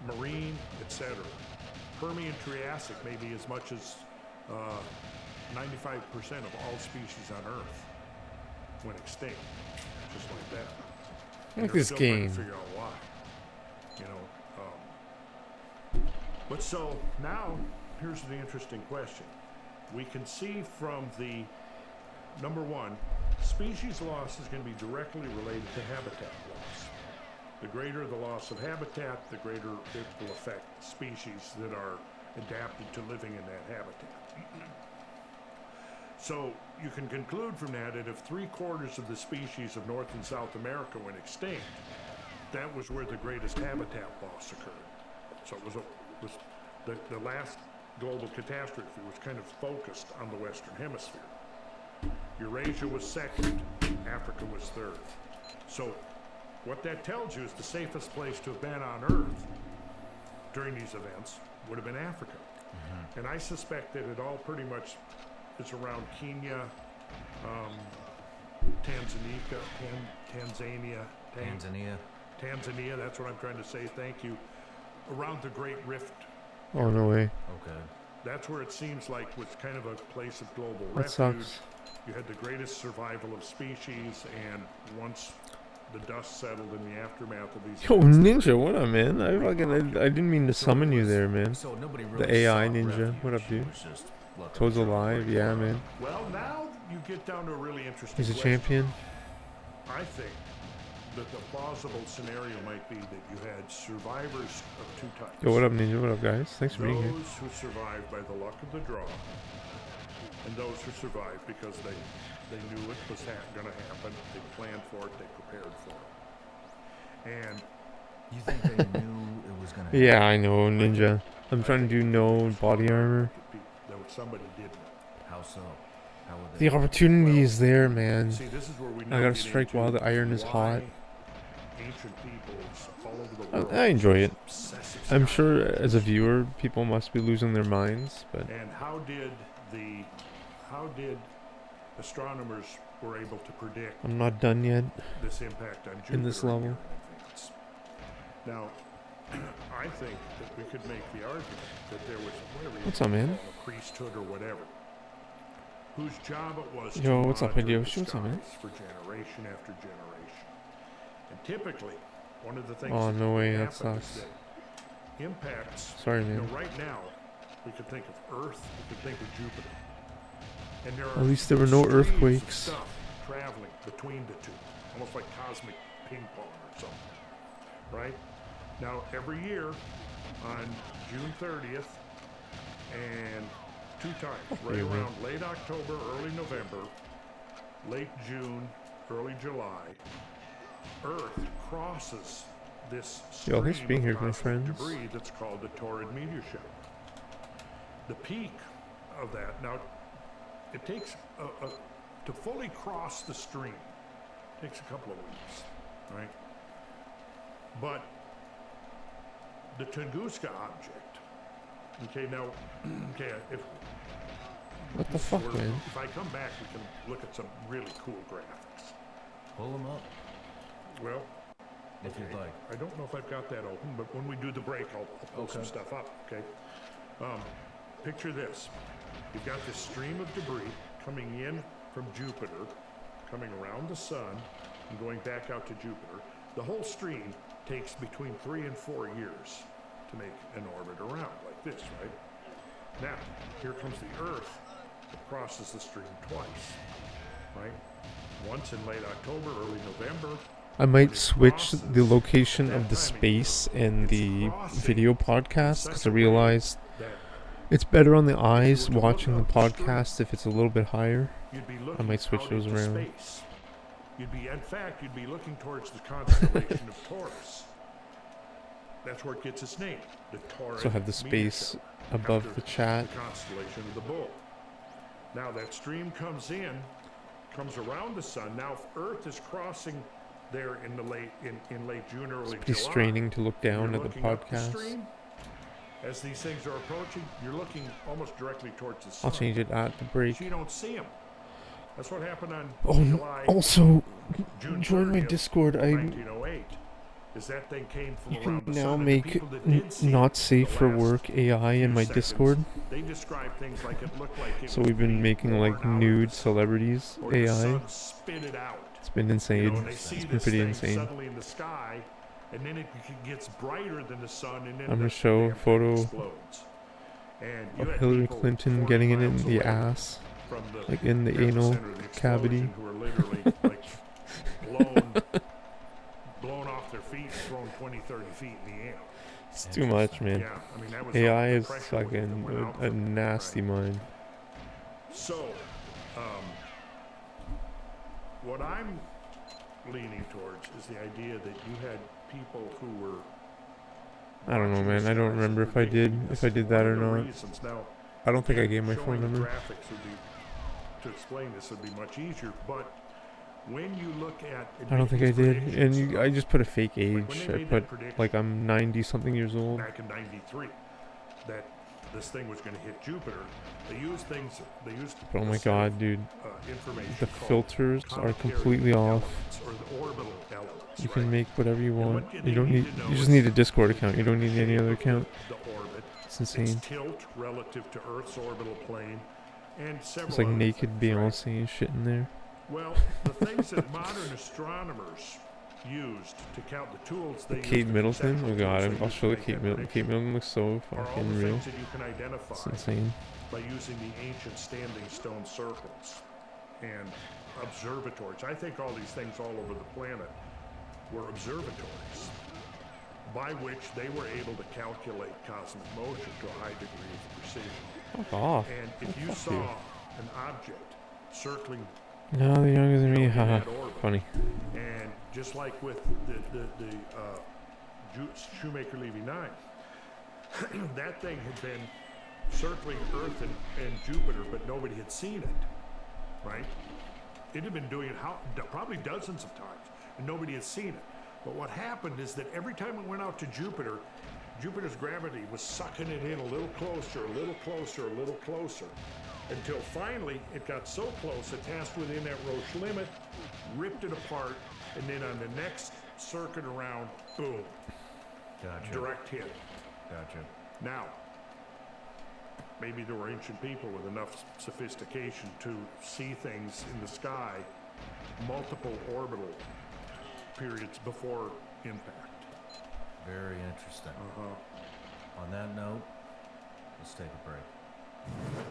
marine, etc. Permian Triassic, maybe as much as 95% of all species on Earth went extinct, just like that. I like They're this still trying game. to figure out why. You know, but so now here's the interesting question. We can see from the number one, species loss is going to be directly related to habitat loss. The greater the loss of habitat, the greater it will affect species that are adapted to living in that habitat. So you can conclude from that if 3/4 of the species of North and South America went extinct, that was where the greatest habitat loss occurred. So it was the last global catastrophe was kind of focused on the Western Hemisphere. Eurasia was second, Africa was third. So what that tells you is the safest place to have been on Earth during these events would have been Africa. Mm-hmm. And I suspect that it all pretty much is around Kenya, Tanzania, that's what I'm trying to say, thank you. Around the Great Rift. Oh, no way. Okay. That's where it seems like was kind of a place of global That refuge. sucks. You had the greatest survival of species, and once the dust settled in the aftermath of these Yo, events, Ninja, what up, man? I didn't mean to summon you there, man. So nobody really The AI sought Ninja, refuge. what up, dude? It was just luck of Toad's the draw. alive, yeah, man. well, now you get down to a really interesting He's a question. champion. I think that the plausible scenario might be that you had survivors of two types. Yo, what up, Ninja? What up, guys? Thanks for being here. Those who survived by the luck of the draw, and those who survived because they knew it was going to happen, they planned for it, they prepared for it. And You think they knew it was gonna Yeah, I know, Ninja. I'm trying to do no body armor. that somebody did know. How so? How would The they? opportunity is there, man. See, this is where we I now gotta get strike into while the iron is why hot. Ancient peoples all over the world I enjoy it. obsessive I'm science. sure as a viewer, people must be losing their minds, but And how did astronomers were able to predict I'm not done yet. this impact on Jupiter In this a year level. in advance? Now, I think that we could make the argument that there was whatever you What's up, man? call a priesthood or whatever, whose job it was Yo, to what's up, monitor Hideo? the What's up, man? stars for generation after generation. And typically, one of the things Oh, that no way, would that happen is sucks. that impacts. Sorry, You know, man. right now, we could think of Earth, we could think of Jupiter. And there are At least there were no streams of earthquakes. stuff traveling between the two, almost like cosmic ping pong or something. Right? Now, every year on June 30th and two times, right you, man. around late October, early November, late June, early July, Earth crosses this Yo, thanks for stream being of here, my cosmic friends. debris that's called the Taurid meteor shower. The peak of that, now, it takes to fully cross the stream takes a couple of weeks, right? But the Tunguska object, okay, now, okay, What the fuck, man? if I come back, we can look at some really cool graphics. Pull them up. Well, if you'd like. I don't know if I've got that open, but when we do the break, I'll pull some stuff up, okay? Picture this. You've got this stream of debris coming in from Jupiter, coming around the sun, and going back out to Jupiter. The whole stream takes between 3 and 4 years to make an orbit around, like this, right? Now, here comes the Earth that crosses the stream twice, right? Once in late October, early November. I might switch the location of the space in the video podcast because I realized it's better on the eyes watching the podcast if it's a little bit higher. I might switch those around. In fact, you'd be looking towards the constellation of Taurus. That's where it gets its name, the Taurus. So have the space above the chat. The constellation of the Bull. Now that stream comes around the sun. Now if Earth is crossing there in late June, early July. It's straining to look down at the podcast. As these things are approaching, you're looking almost directly towards the sun. I'll change it at the break. So you don't see them. That's what happened on July. Also, June join my 30th, Discord. 1908. Is that thing came from You around can the now sun, make not safe for work AI in my Discord. They describe things like it looked like it So we've been making like nude celebrities or the AI. sun spit it out. It's been insane. And they see It's been this pretty thing insane. suddenly in the sky, and then it gets brighter than the sun, and then I'm gonna the show a damn thing photo explodes. And you of had Hillary people Clinton 400 getting it in miles the away ass, from the like in the anal epicenter of the cavity. explosion, who were literally like blown off their feet and thrown 20, 30 feet in the air. It's too much, man. Yeah, I mean, that was AI the is pressure wave that fucking went out a from it, nasty right? mind. So, what I'm leaning towards is the idea that you had people who were. I don't know, man. I don't remember if I did that or not. I don't think I gave my phone number. Graphics would be, to explain this would be much easier, but when you look at I don't think I did. And predictions, I just put a fake when age. they I made put that prediction like I'm 90 something years old. back in '93 that this thing was going to hit Jupiter, they used But oh my god, dude. information The called filters are cometary completely off. elements, or the orbital elements, You can right? make whatever you And want. what You they don't need need. to know You just is need a Discord account. You don't need any other shape account. of the orbit, It's insane. its tilt relative to Earth's orbital plane, and several It's like other naked things, right? Beyonce and shit in there. Well, the things that modern astronomers used to count the tools they Kate used, the Middleton. conceptual Oh god, tools they I'll used show to the make Kate that Middleton. Kate prediction Middleton looks so are all the fucking real. things that you can identify It's insane. by using the ancient standing stone circles and observatories. I think all these things all over the planet were observatories by which they were able to calculate cosmic motion to a high degree of precision. Fuck off. And if Oh, you fuck saw you. an object circling, No, they're younger than me. in Haha. that orbit, Funny. and just like with the Shoemaker-Levy 9, that thing had been circling Earth and Jupiter, but nobody had seen it, right? It had been doing it probably dozens of times, and nobody had seen it. But what happened is that every time it went out to Jupiter, Jupiter's gravity was sucking it in a little closer, a little closer, a little closer, until finally it got so close it passed within that Roche limit, ripped it apart, and then on the next circuit around, boom, Gotcha. direct hit. Gotcha. Now, maybe there were ancient people with enough sophistication to see things in the sky multiple orbital periods before impact. Very interesting. On that note, let's take a break.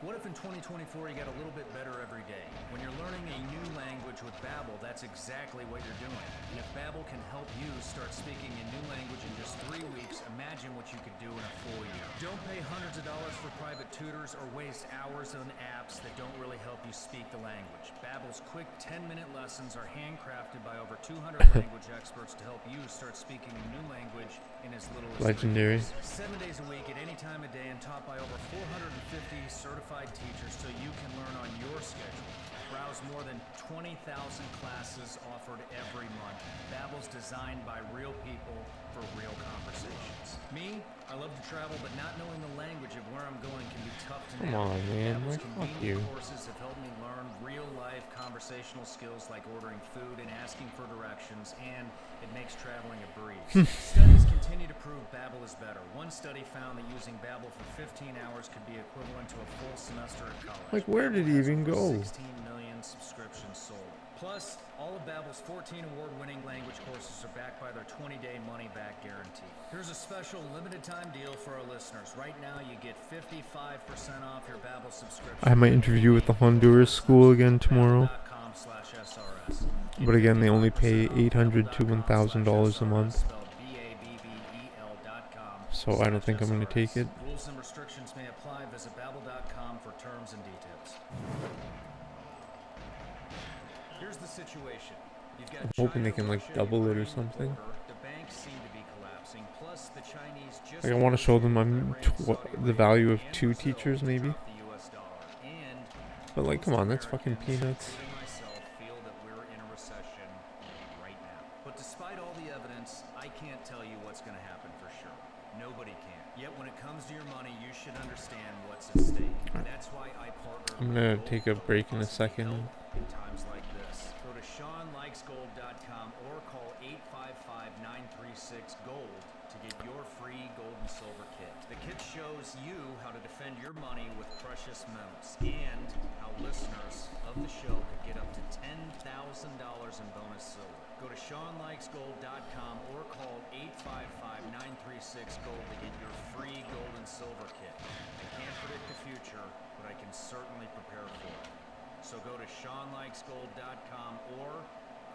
What if in 2024 you got a little bit better every day? When you're learning a new language with Babbel, that's exactly what you're doing. And if Babbel can help you start speaking a new language in just 3 weeks, imagine what you could do in a full year. Don't pay hundreds of dollars for private tutors or waste hours on apps that don't really help you speak the language. Babbel's quick 10-minute lessons are handcrafted by over 200 language experts to help you start speaking a new language in as little as 3 Legendary. Oh, Oh, weeks. 7 days a week at any time of day and taught by over 450 certified teachers so you can learn on your schedule. Browse more than 20,000 classes offered every month. Babbel's designed by real people for real conversations. Me, I love to travel, but not knowing the language of where I'm going can be tough to Come navigate. on, man. Babbel's Like, fuck convenient you. courses have helped me learn real-life conversations conversational skills like ordering food and asking for directions, and it makes traveling a breeze. Studies continue to prove Babbel is better. One study found that using Babbel for 15 hours could be equivalent to a full semester at college. Like, where did he even go? 16 million subscriptions sold. Plus, all of Babbel's 14 award-winning language courses are backed by their 20-day money-back guarantee. Here's a special limited-time deal for our listeners. Right now, you get 55% off your Babbel subscription. I have my interview with the Honduras school again tomorrow. But again, they only pay $800 to $1,000 a month. So I don't think I'm going to take it. Rules and restrictions may apply. Visit babbel.com for terms and details. Here's the situation. You've got I'm hoping they can like double it or something. the banks seem to be collapsing. Plus, the Chinese just Like I want to show them I'm the value of 2 teachers maybe. But like, come on, that's fucking peanuts. Feel that we're in a recession right now. But despite all the evidence, I can't tell you what's going to happen for sure. Nobody can. Yet when it comes to your money, you should understand what's at stake. That's why I partner. I'm gonna take a break in a second. In times like this, go to SeanLikesGold.com or call 855-936-GOLD to get your free gold and silver kit. The kit shows you how to defend your money with precious metals and how listeners of the show could get up to $10,000 in bonus silver. Go to SeanLikesGold.com or call 855-936-GOLD to get your free gold and silver kit. I can't predict the future, but I can certainly prepare for it. So go to SeanLikesGold.com or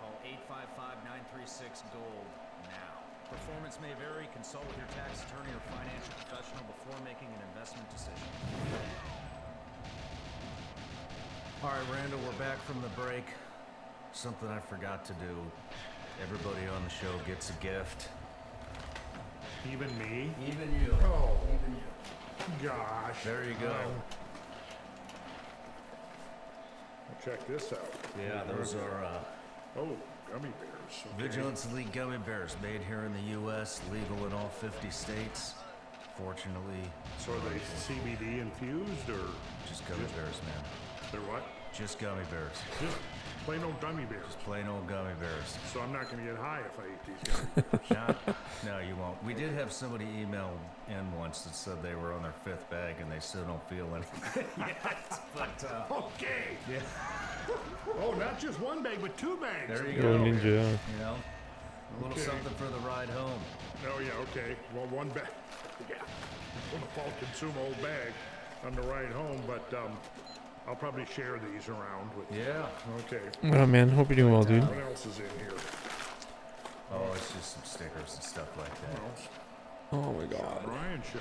call 855-936-GOLD now. Performance may vary. Consult with your tax attorney or financial professional before making an investment decision. All right, Randall, we're back from the break. Something I forgot to do. Everybody on the show gets a gift. Even me? Even you. Oh. Even you. Gosh. There you go. Check this out. Yeah, those are Oh, gummy bears. Okay. Vigilance Elite gummy bears made here in the U.S., legal in all 50 states. Fortunately, So are they CBD infused or just gummy bears, man. they're what? Just gummy bears. Just plain old gummy bears. Just plain old gummy bears. So I'm not going to get high if I eat these gummy bears. No, you won't. We did have somebody email in once that said they were on their 5th bag and they still don't feel anything yet. But, Okay. yeah. Oh, not just one bag, but 2 bags. There you Go go. ninja. You know, a little Okay. something for the ride home. Oh, yeah, okay. Well, 1 bag. Yeah. Well, the Paul consume old bag on the ride home, but I'll probably share these around with you. Yeah. Okay. What up, man? Hope you're doing well, dude. What else is in here? Oh, it's just some stickers and stuff like that. Oh my god. Ryan show.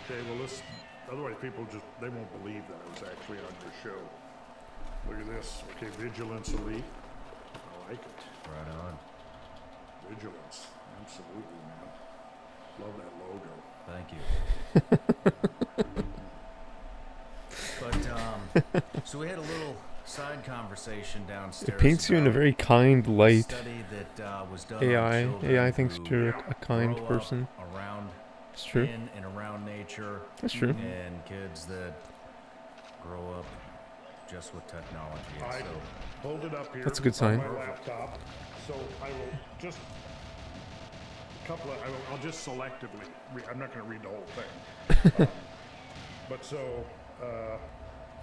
Okay, well, this. Otherwise, people they won't believe that I was actually on your show. Look at this. Okay, Vigilance Elite. I like it. Right on. Vigilance. Absolutely, man. Love that logo. Thank you. But, so we had a little side conversation downstairs. It paints you in a very kind light. Study that was done on AI. children AI thinks who you're a kind grow up person. around It's true. in and around nature. That's true. And kids that grow up just with technology. And I so hold it up here. That's a good sign. On my laptop. So I will just I'll just selectively. I'm not going to read the whole thing. But so.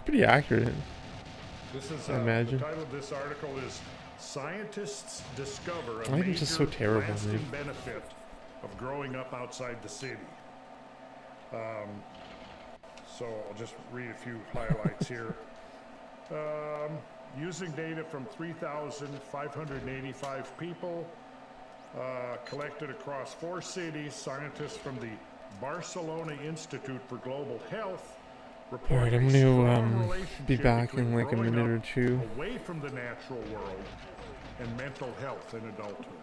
Pretty accurate. This is I imagine. the title of this article is "Scientists Discover a Why are you Major just so terrible, Lasting man? Benefit of Growing Up Outside the City." So I'll just read a few highlights here. Using data from 3,585 people collected across 4 cities, scientists from the Barcelona Institute for Global Health report Alright, I'm a gonna strong be relationship back between in like a growing minute or up 2. away from the natural world and mental health in adulthood.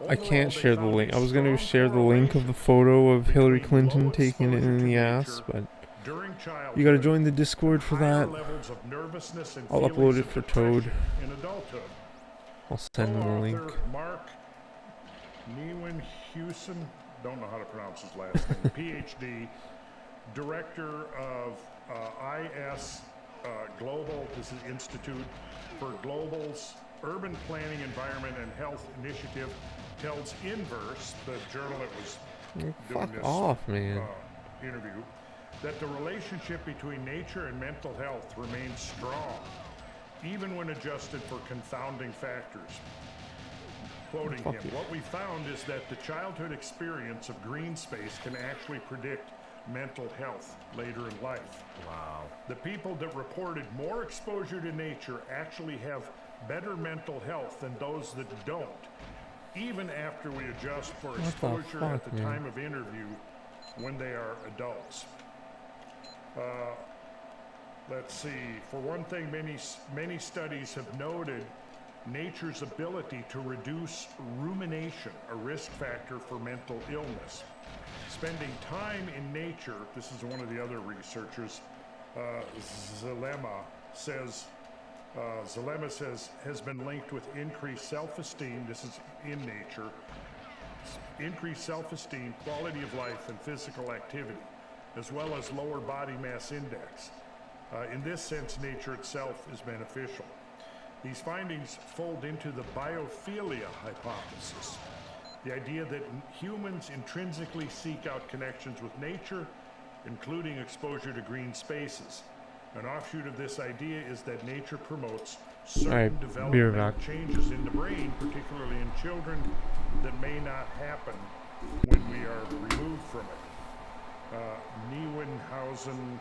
I can't share the link. I was gonna share the link of the photo of Hillary Clinton taking it in the ass, but you gotta join the Discord for that. I'll upload it for Toad. In adulthood. I'll send him the link. Co-author Mark Nieuwenhuisen, don't know how to pronounce his last name, PhD, director of Global, this is Institute for Global's Urban Planning, Environment, and Health Initiative tells Inverse, the journal that was doing Fuck this off, man. interview, that the relationship between nature and mental health remains strong, even when adjusted for confounding factors. Quoting him, what we found is that the childhood experience of green space can actually predict mental health later in life. Wow. The people that reported more exposure to nature actually have better mental health than those that don't, even after we adjust for exposure at the time of interview when they are adults. Let's see. For one thing, many studies have noted nature's ability to reduce rumination, a risk factor for mental illness. Spending time in nature, this is one of the other researchers, Zalema says, has been linked with increased self-esteem, this is in nature, increased self-esteem, quality of life, and physical activity, as well as lower body mass index. In this sense, nature itself is beneficial. These findings fold into the biophilia hypothesis, the idea that humans intrinsically seek out connections with nature, including exposure to green spaces. An offshoot of this idea is that nature promotes certain developmental changes in the brain, particularly in children, that may not happen when we are removed from it. Nieuwenhausen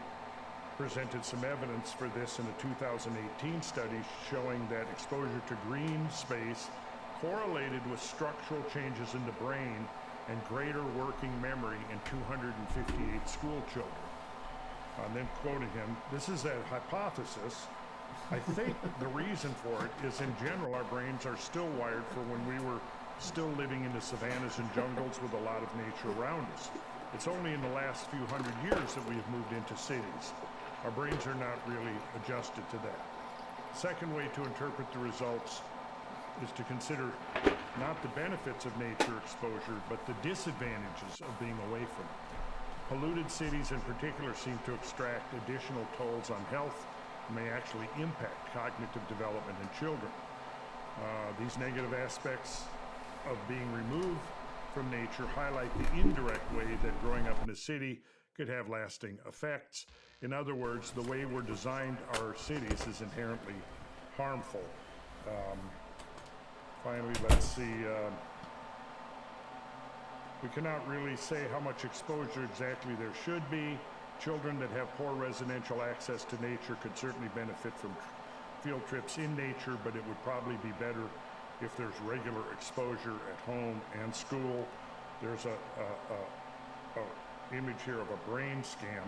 presented some evidence for this in a 2018 study showing that exposure to green space correlated with structural changes in the brain and greater working memory in 258 school children. And then quoting him, this is a hypothesis. I think the reason for it is in general our brains are still wired for when we were still living in the savannas and jungles with a lot of nature around us. It's only in the last few hundred years that we have moved into cities. Our brains are not really adjusted to that. Second way to interpret the results is to consider not the benefits of nature exposure, but the disadvantages of being away from it. Polluted cities in particular seem to extract additional tolls on health and may actually impact cognitive development in children. These negative aspects of being removed from nature highlight the indirect way that growing up in a city could have lasting effects. In other words, the way we're designed our cities is inherently harmful. Finally, let's see. We cannot really say how much exposure exactly there should be. Children that have poor residential access to nature could certainly benefit from field trips in nature, but it would probably be better if there's regular exposure at home and school. There's a image here of a brain scan.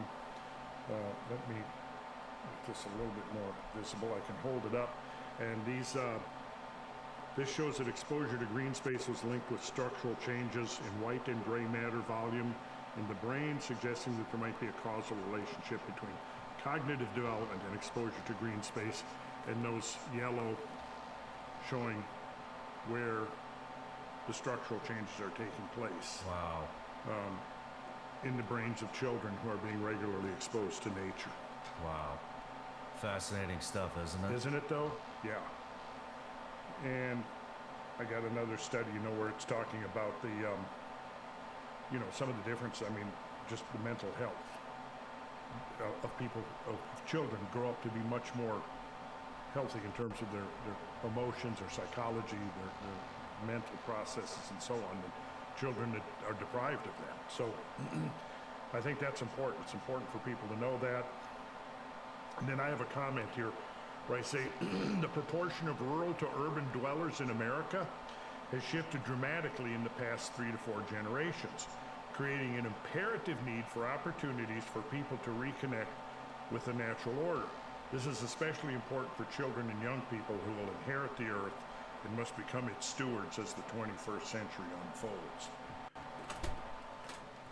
Let me make this a little bit more visible. I can hold it up. And this shows that exposure to green space was linked with structural changes in white and gray matter volume in the brain, suggesting that there might be a causal relationship between cognitive development and exposure to green space, and those yellow showing where the structural changes are taking place. Wow. In the brains of children who are being regularly exposed to nature. Wow. Fascinating stuff, isn't it? Isn't it though? Yeah. And I got another study, where it's talking about the, some of the difference, just the mental health of people, of children grow up to be much more healthy in terms of their emotions, their psychology, their mental processes and so on, than children that are deprived of that. So I think that's important. It's important for people to know that. And then I have a comment here where I say the proportion of rural to urban dwellers in America has shifted dramatically in the past 3 to 4 generations, creating an imperative need for opportunities for people to reconnect with the natural order. This is especially important for children and young people who will inherit the earth and must become its stewards as the 21st century unfolds.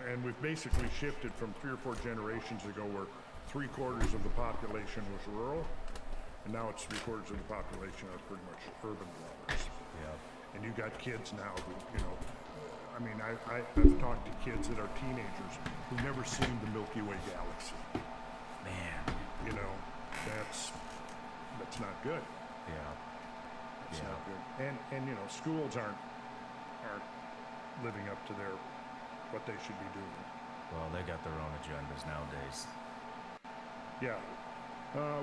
And we've basically shifted from 3 or 4 generations ago where 3/4 of the population was rural, and now it's 3/4 of the population are pretty much urban dwellers. Yeah. And you got kids now who, I've talked to kids that are teenagers who've never seen the Milky Way galaxy. Man. that's not good. Yeah. It's Yeah. not good. And you know, schools aren't living up to what they should be doing. Well, they got their own agendas nowadays. Yeah.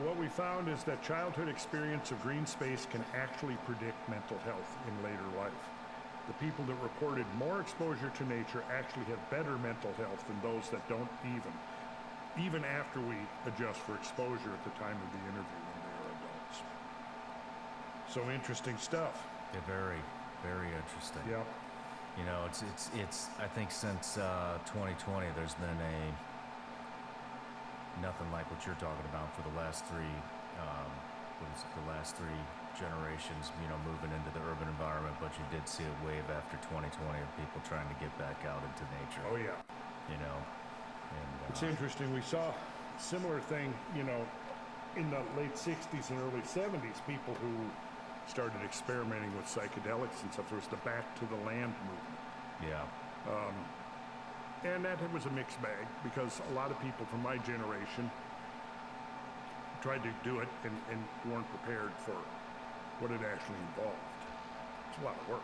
What we found is that childhood experience of green space can actually predict mental health in later life. The people that reported more exposure to nature actually have better mental health than those that don't even after we adjust for exposure at the time of the interview when they are adults. So interesting stuff. Yeah, very, very interesting. Yeah. You know, it's I think since 2020, there's been nothing like what you're talking about for the last three, the last three generations, you know, moving into the urban environment, but you did see a wave after 2020 of people trying to get back out into nature. Oh yeah. You know, and It's interesting. We saw a similar thing, you know, in the late 60s and early 70s, people who started experimenting with psychedelics and stuff. There was the Back to the Land movement. yeah, And that was a mixed bag because a lot of people from my generation tried to do it and weren't prepared for what it actually involved. It's a lot of work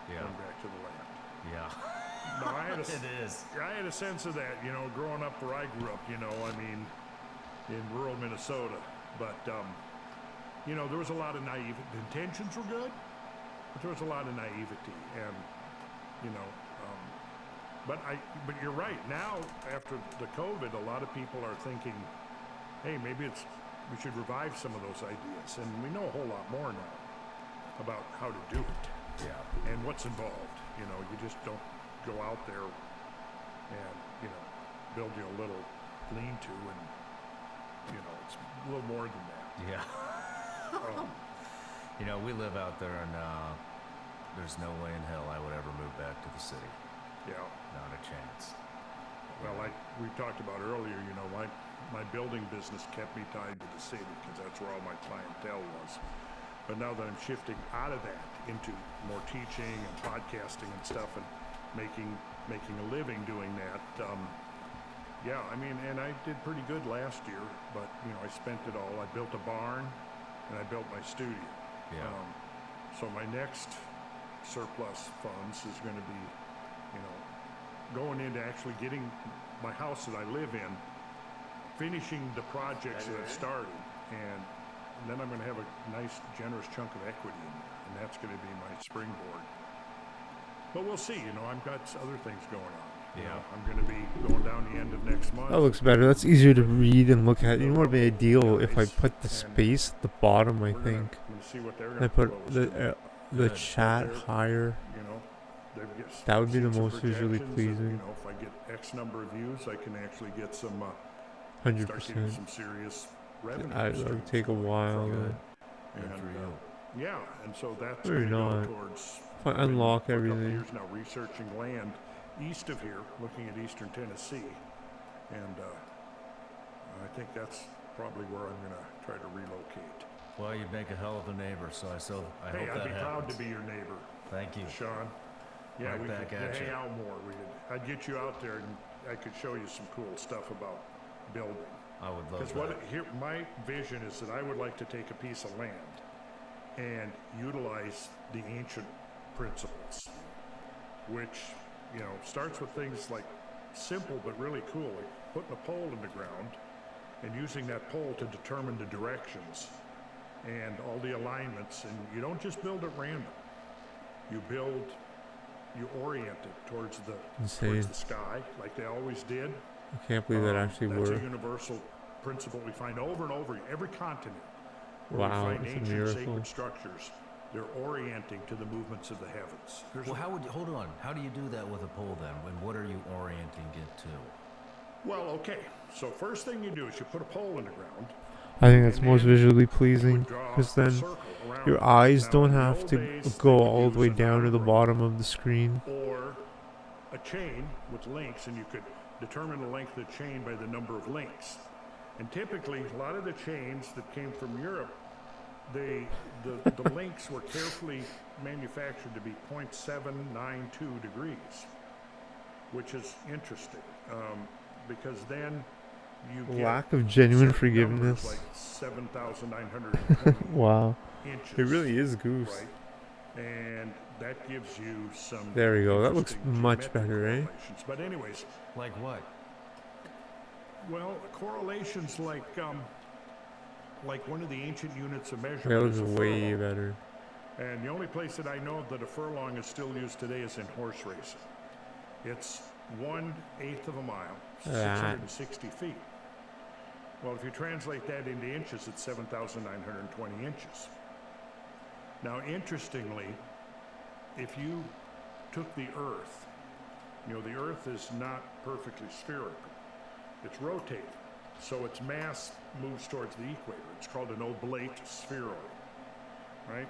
Yeah. going back to the land. yeah, No, I had it is. I had a sense of that, you know, growing up where I grew up, you know, I mean, in rural Minnesota. But, you know, there was a lot of naivety. The intentions were good, but there was a lot of naivety. And, you know, but you're right. Now, after the COVID, a lot of people are thinking, hey, maybe we should revive some of those ideas. And we know a whole lot more now about how to do it Yeah, and what's involved. You know, you just don't go out there and, you know, build you a little lean-to and, you know, it's a little more than that. yeah. You know, we live out there, and there's no way in hell I would ever move back to the city. Yeah. Not a chance. Well, like we talked about earlier, you know, my building business kept me tied to the city because that's where all my clientele was. But now that I'm shifting out of that into more teaching and podcasting and stuff and making a living doing that, yeah, I mean, and I did pretty good last year, but, you know, I spent it all. I built a barn and I built my studio. Yeah. So my next surplus funds is going to be, you know, going into actually getting my house that I live in, finishing the projects that I've started, and then I'm going to have a nice, generous chunk of equity in there, and that's going to be my springboard. But we'll see, you know, I've got other things going on. You know, I'm going to be going down the end of next month. That looks better. That's easier to read and look at. You know what would be ideal if I put the space at the bottom, I think. I'm going to see what they're And I going to put the chat higher. You know, That would be the seen some most visually projections that, pleasing. you know, if I get X number of views, I can actually get some, start getting 100%. some serious revenue. That would take a while. Good. And, Good for you. yeah, and so that's Maybe going to go not. towards. If I I've been unlock for a couple everything. years now researching land east of here, looking at eastern Tennessee, and I think that's probably where I'm going to try to relocate. Well, you'd make a hell of a neighbor, so I Hey, hope I'd that be proud happens. to be your neighbor, Thank you. Sean. Yeah, Right we back could at hang you. out more. I'd get you out there and I could show you some cool stuff about building. I would love Because that. my vision is that I would like to take a piece of land and utilize the ancient principles, which, you know, starts with things like simple but really cool, like putting a pole in the ground and using that pole to determine the directions and all the alignments. And you don't just build at random. You orient it towards Insane. the sky, like they always did. I can't believe that actually That's a worked. universal principle we find over and over, every continent. Where Wow, we find it's a ancient miracle. sacred structures, they're orienting to the movements of the heavens. Well, hold on. How do you do that with a pole then? And what are you orienting it to? Well, okay. So first thing you do is you put a pole in the ground. I think that's and most then visually you pleasing would draw because a then circle around your it. eyes Now, don't in the have old to days, they go would all the way use an down to the algorithm bottom of the screen. or a chain with links, and you could determine the length of the chain by the number of links. And typically, a lot of the chains that came from Europe, the links were carefully manufactured to be 0.792 degrees, which is interesting because then you get Lack of genuine certain numbers forgiveness. like 7,920 Wow. inches. It really is Goose. Right? And that gives you some. There we go. That looks interesting much geometric better, eh? correlations. But anyways, Like what? well, correlations like one of the ancient units of That measurement looks is a way furlong. better. And the only place that I know that a furlong is still used today is in horse racing. It's 1/8 of a mile, That. 660 feet. Well, if you translate that into inches, it's 7,920 inches. Now, interestingly, if you took the Earth, the Earth is not perfectly spherical. It's rotating. So its mass moves towards the equator. It's called an oblate spheroid, right?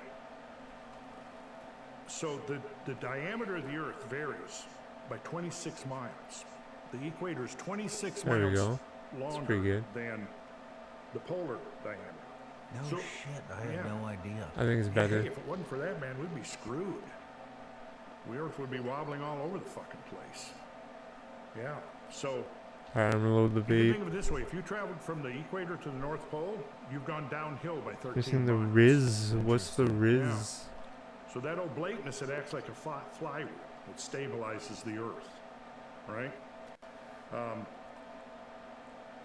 So the diameter of the Earth varies by 26 miles. The equator is 26 There we miles go. That's longer pretty good. than the polar diameter. No So- shit, I had yeah. no idea. I think it's better. Hey, if it wasn't for that, man, we'd be screwed. The Earth would be wobbling all over the fucking place. Yeah. So Alright, I'm gonna load the you can vape. think of it this way: if you traveled from the equator to the North Pole, you've gone downhill by 13 Missing the miles. Riz. What's the Riz? So that oblateness, it acts like a flywheel. It stabilizes the Earth, right?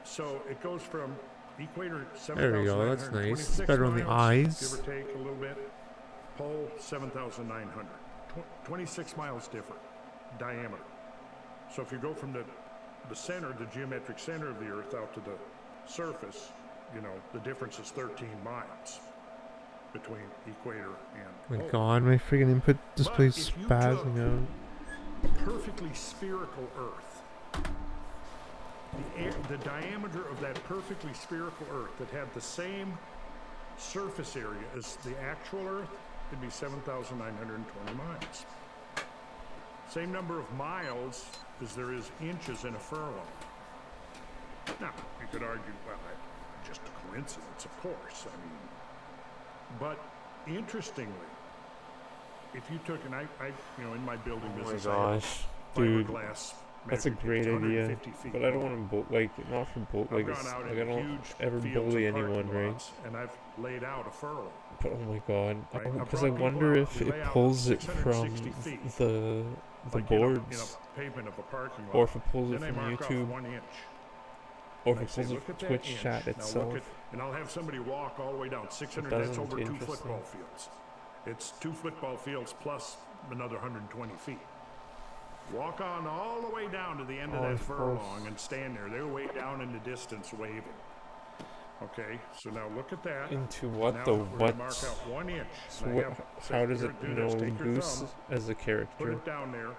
So it goes from equator 7,926 There we go, that's nice. It's better on the miles, eyes. give or take a little bit. Pole 7,900. 26 miles different diameter. So if you go from the center, the geometric center of the Earth, out to the surface, the difference is 13 miles between equator and My pole. god, my freaking input display's if you spazzing took- out. A perfectly spherical Earth. The diameter of that perfectly spherical Earth that had the same surface area as the actual Earth would be 7,920 miles. Same number of miles as there is inches in a furlong. Now, you could argue, well, that's just a coincidence, of course. But interestingly, if you took, and I in my building Oh my business, I have gosh. Dude, fiberglass that's a measuring great tape. It's idea. 150 feet But I don't long. want to, not for I've like, gone out I in don't huge ever fields bully and anyone, parking right? lots, and I've laid out a furlong. But oh my god. Right? I've Because I brought people wonder out. if We lay it out pulls it from 660 feet, the like boards. in a pavement of a parking lot. Or if it pulls it Then from I mark YouTube. off 1 inch. Or And if I it say, pulls it look from at that Twitch inch. chat Now look itself. and I'll have somebody walk all the way down 600. That That's doesn't over look 2 interesting. football fields. It's 2 football fields plus another 120 feet. Walk on all the way down to the end of Oh, that of course. furlong and stand there. They're way down in the distance waving. Okay, so now look at that. Into what Now the we're gonna what? mark out 1 inch. So And I what, have- say, how does here, it do know this. Take your Goose thumb, as a put character? it down there,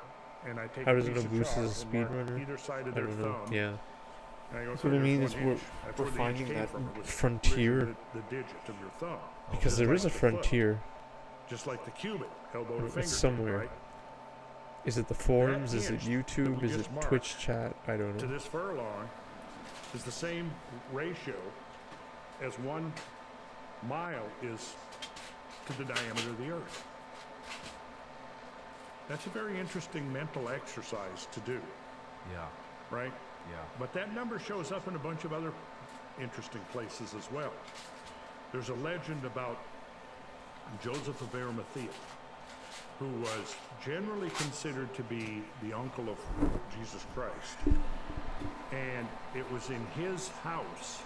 and I take How a does it piece know of Goose chalk is a and mark speedrunner? either side of I their don't know. thumb. Yeah. And I go, That's what I "Okay, mean there's is 1 we're inch." That's we're where the inch finding came that from. It was frontier originally the digit of your thumb. because Just there like is a the foot. frontier. Just like the cubit, elbow to It's finger. somewhere. Right? Is it the forums? Is it inch that YouTube? we Is it just marked Twitch chat? I don't To know. this furlong is the same ratio as 1 mile is to the diameter of the Earth. That's a very interesting mental exercise to do, Yeah, right? yeah. But that number shows up in a bunch of other interesting places as well. There's a legend about Joseph of Arimathea, who was generally considered to be the uncle of Jesus Christ. And it was in his house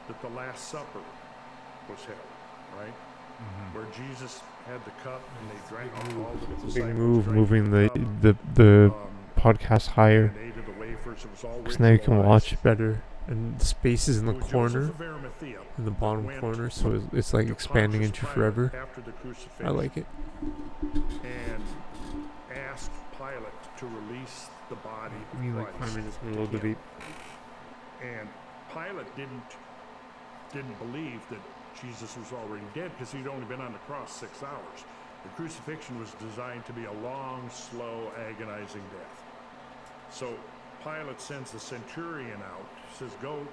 that the Last Supper was held, right? Where Jesus had the cup and they drank all the Big disciples move, drank moving the the cup, podcast higher. and ate of the wafers. It was all Because now you can ritualized. watch it better. And the space is in the It was corner, Joseph of Arimathea in the that bottom went corner, so it's like to expanding Pontius into Pilate forever. after the crucifixion I like it. and asked Pilate to release the body I of mean, like 5 Christ. minutes in the load to the him. vape. And Pilate didn't believe that Jesus was already dead because he'd only been on the cross 6 hours. The crucifixion was designed to be a long, slow, agonizing death. So Pilate sends the centurion out, says, go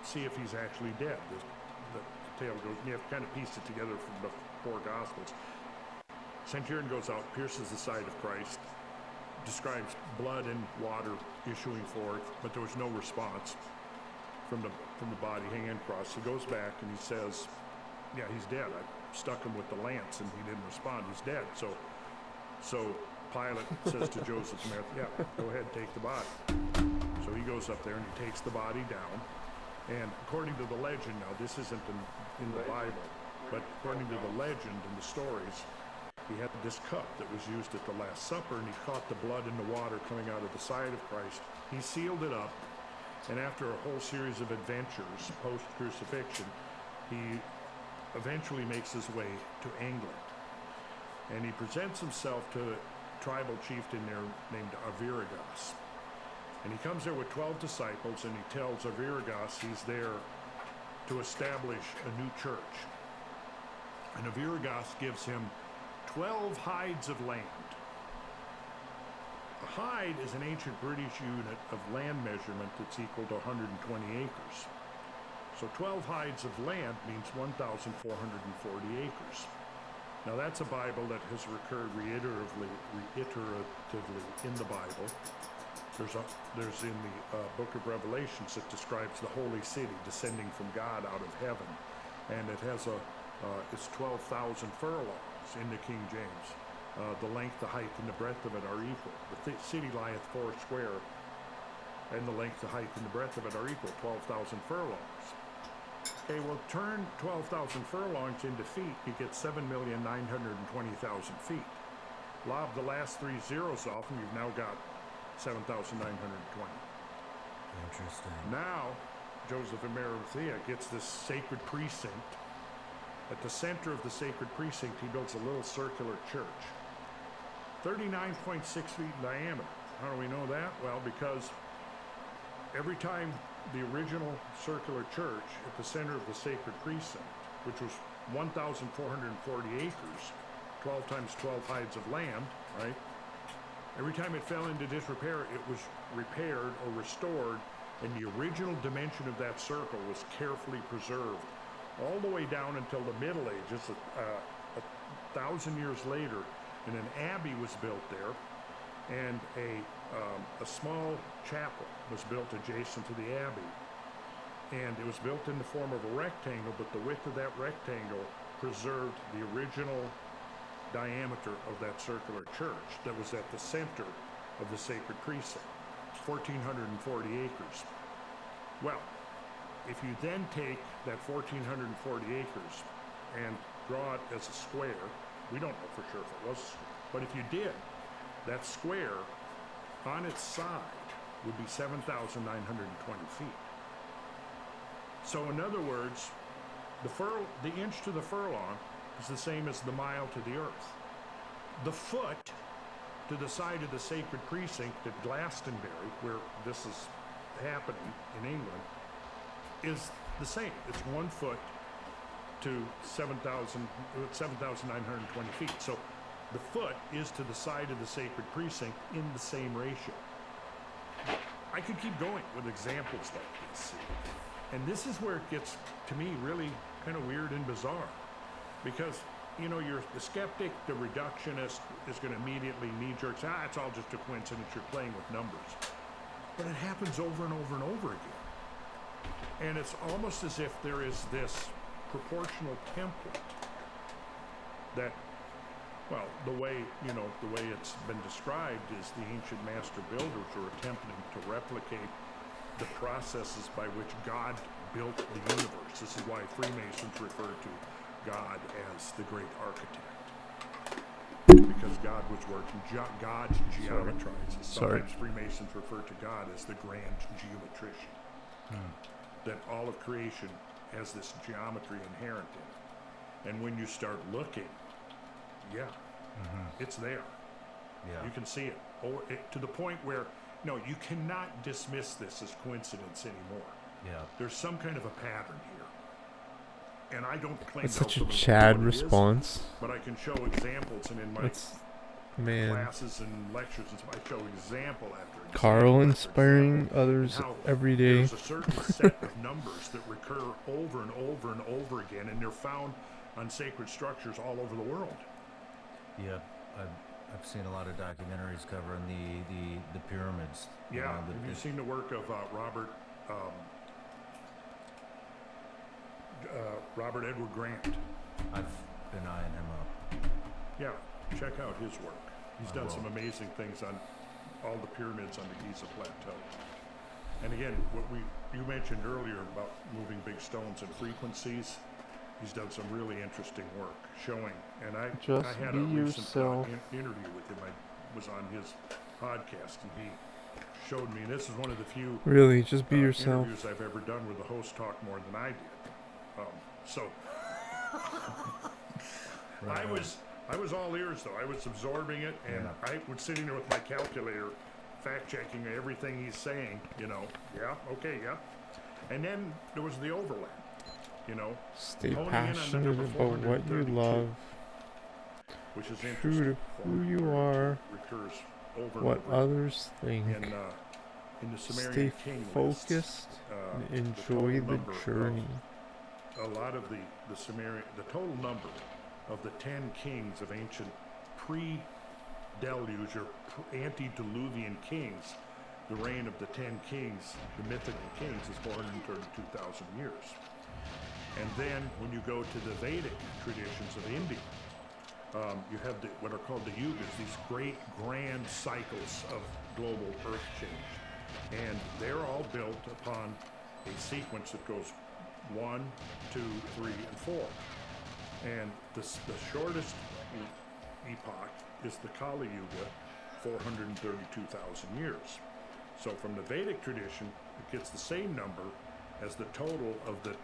see if he's actually dead. The tale goes, you have to kind of piece it together from the 4 Gospels. Centurion goes out, pierces the side of Christ, describes blood and water issuing forth, but there was no response. from the body hanging across. He goes back and he says, "Yeah, he's dead. I stuck him with the lance and he didn't respond. He's dead." So Pilate says to Joseph of Arimathea, "Yeah, go ahead, take the body." So he goes up there and he takes the body down. And according to the legend, now this isn't in the Bible, but according to the legend and the stories, he had this cup that was used at the Last Supper, and he caught the blood in the water coming out of the side of Christ. He sealed it up, and after a whole series of adventures post-crucifixion, he eventually makes his way to England. And he presents himself to a tribal chieftain there named Arviragus. And he comes there with 12 disciples, and he tells Arviragus he's there to establish a new church. And Arviragus gives him 12 hides of land. A hide is an ancient British unit of land measurement that's equal to 120 acres. So 12 hides of land means 1,440 acres. Now that's a Bible that has recurred reiteratively in the Bible. There's in the book of Revelations that describes the holy city descending from God out of heaven, and it has it's 12,000 furlongs in the King James. The length, the height, and the breadth of it are equal. The city lieth 4 square, and the length, the height, and the breadth of it are equal, 12,000 furlongs. Okay, well, turn 12,000 furlongs into feet, you get 7,920,000 feet. Lob the last 3 zeros off, and you've now got 7,920. Interesting. Now, Joseph of Arimathea gets this sacred precinct. At the center of the sacred precinct, he builds a little circular church. 39.6 feet in diameter. How do we know that? Well, because every time the original circular church at the center of the sacred precinct, which was 1,440 acres, 12 times 12 hides of land, right? Every time it fell into disrepair, it was repaired or restored, and the original dimension of that circle was carefully preserved all the way down until the Middle Ages. 1,000 years later, and an abbey was built there, and a small chapel was built adjacent to the abbey. And it was built in the form of a rectangle, but the width of that rectangle preserved the original diameter of that circular church that was at the center of the sacred precinct, 1,440 acres. Well, if you then take that 1,440 acres and draw it as a square, we don't know for sure if it was a square, but if you did, that square on its side would be 7,920 feet. So in other words, the inch to the furlong is the same as the mile to the earth. The foot to the side of the sacred precinct at Glastonbury, where this is happening in England, is the same. It's 1 foot to 7,920 feet. So the foot is to the side of the sacred precinct in the same ratio. I could keep going with examples like this. And this is where it gets, to me, really kind of weird and bizarre. Because, you know, you're the skeptic, the reductionist is going to immediately knee-jerk say, it's all just a coincidence, you're playing with numbers. But it happens over and over and over again. And it's almost as if there is this proportional template that, well, the way it's been described is the ancient master builders were attempting to replicate the processes by which God built the universe. This is why Freemasons refer to God as the great architect. Because God was working, God geometrizes. Sometimes Freemasons refer to God as the grand geometrician. That all of creation has this geometry inherent in it. And when you start looking, it's there. Yeah. You can see it. To the point where, no, you cannot dismiss this as coincidence anymore. Yeah. There's some kind of a pattern here. And I don't claim That's to such a ultimately Chad know what it is, response. but I can show examples, and in my classes and lectures and stuff, I show example after example. Carl inspiring others every day. There's a certain set of numbers that recur over and over and over again, and they're found on sacred structures all over the world. Yeah, I've seen a lot of documentaries covering the pyramids. Yeah, have you seen the work of Robert Robert Edward Grant. I've been eyeing him up. Yeah, check out his work. He's I done will. some amazing things on all the pyramids on the Giza Plateau. And again, what you mentioned earlier about moving big stones and frequencies, he's done some really interesting work showing. And I had a be recent yourself. interview with him. I was on his podcast, and he showed me. And this is one of the few Really, just be yourself. interviews I've ever done where the host talked more than I did. So Right I was all ears though. I was absorbing it, and Yeah. I was sitting there with my calculator, fact checking everything he's saying. Yeah, okay, yeah. And then there was the overlap. Stay honing in on the passionate number about what you 432, love. which is True interesting. to who you are, recurs over and what over others think. in the Stay Sumerian king lists, focused and enjoy total the number of journey. a lot of the total number of the 10 kings of ancient pre-deluge or antediluvian kings, the reign of the 10 kings, the mythical kings, is 432,000 years. And then when you go to the Vedic traditions of India, you have what are called the yugas, these great grand cycles of global earth change. And they're all built upon a sequence that goes 1, 2, 3, and 4. And the shortest epoch is the Kali Yuga, 432,000 years. So from the Vedic tradition, it gets the same number as the total of the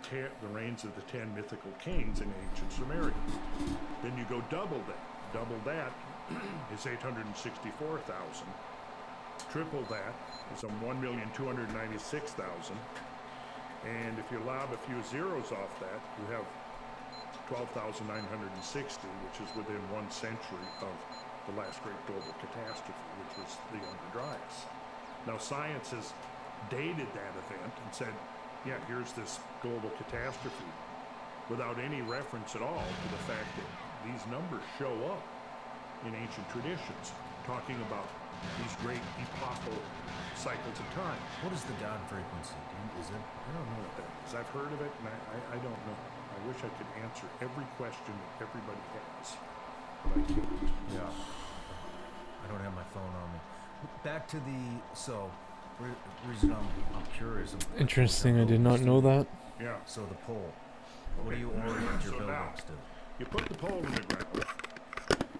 reigns of the 10 mythical kings in ancient Sumeria. Then you go double that. Double that is 864,000. Triple that is 1,296,000. And if you lob a few zeros off that, you have 12,960, which is within 1 century of the last great global catastrophe, which was the Younger Dryas. Now, science has dated that event and said, yeah, here's this global catastrophe, without any reference at all to the fact that these numbers show up in ancient traditions, talking about these great epochal cycles of time. What is the God frequency? Is it? I don't know what that is. I've heard of it, and I don't know. I wish I could answer every question that everybody has, but I can't. Yeah. I don't have my phone on me. Back to reason I'm curious. Interesting, I did not know that. Yeah. So the pole. What do you orient your So now, buildings to? you put the pole in the ground,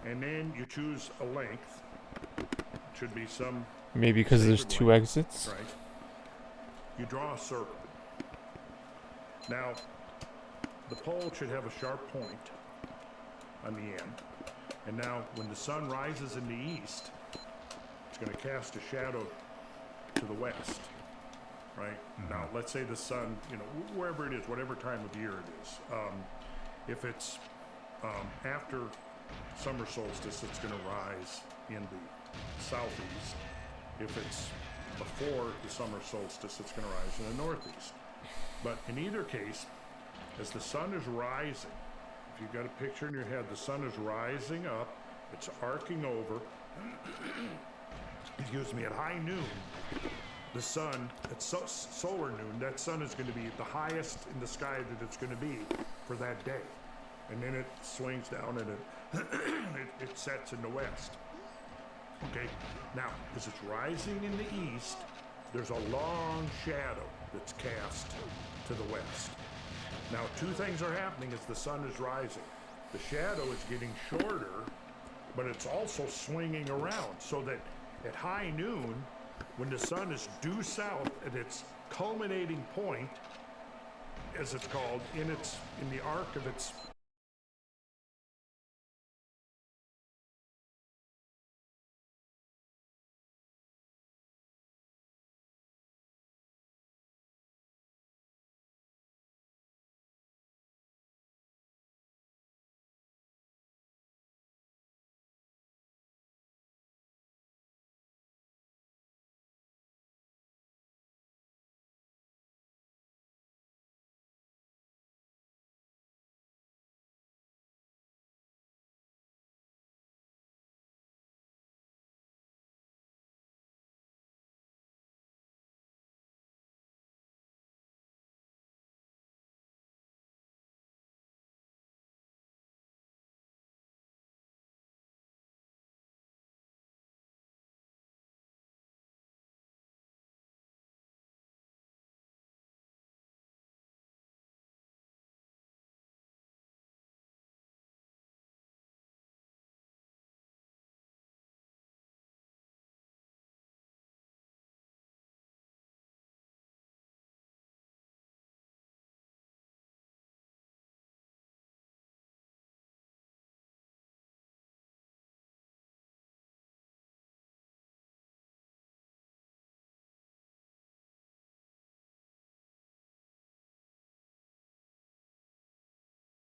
and then you choose a length. It should be some Maybe because there's sacred 2 length, exits. right? You draw a circle. Now, the pole should have a sharp point on the end. And now, when the sun rises in the east, it's going to cast a shadow to the west, right? Now, let's say the sun, wherever it is, whatever time of year it is. If it's after summer solstice, it's going to rise in the southeast. If it's before the summer solstice, it's going to rise in the northeast. But in either case, as the sun is rising, if you've got a picture in your head, the sun is rising up, it's arcing over. Excuse me, at high noon, the sun, at solar noon, that sun is going to be the highest in the sky that it's going to be for that day. And then it swings down and it sets in the west. Okay, now, as it's rising in the east, there's a long shadow that's cast to the west. Now, 2 things are happening as the sun is rising. The shadow is getting shorter, but it's also swinging around, so that at high noon, when the sun is due south at its culminating point, as it's called, in the arc of its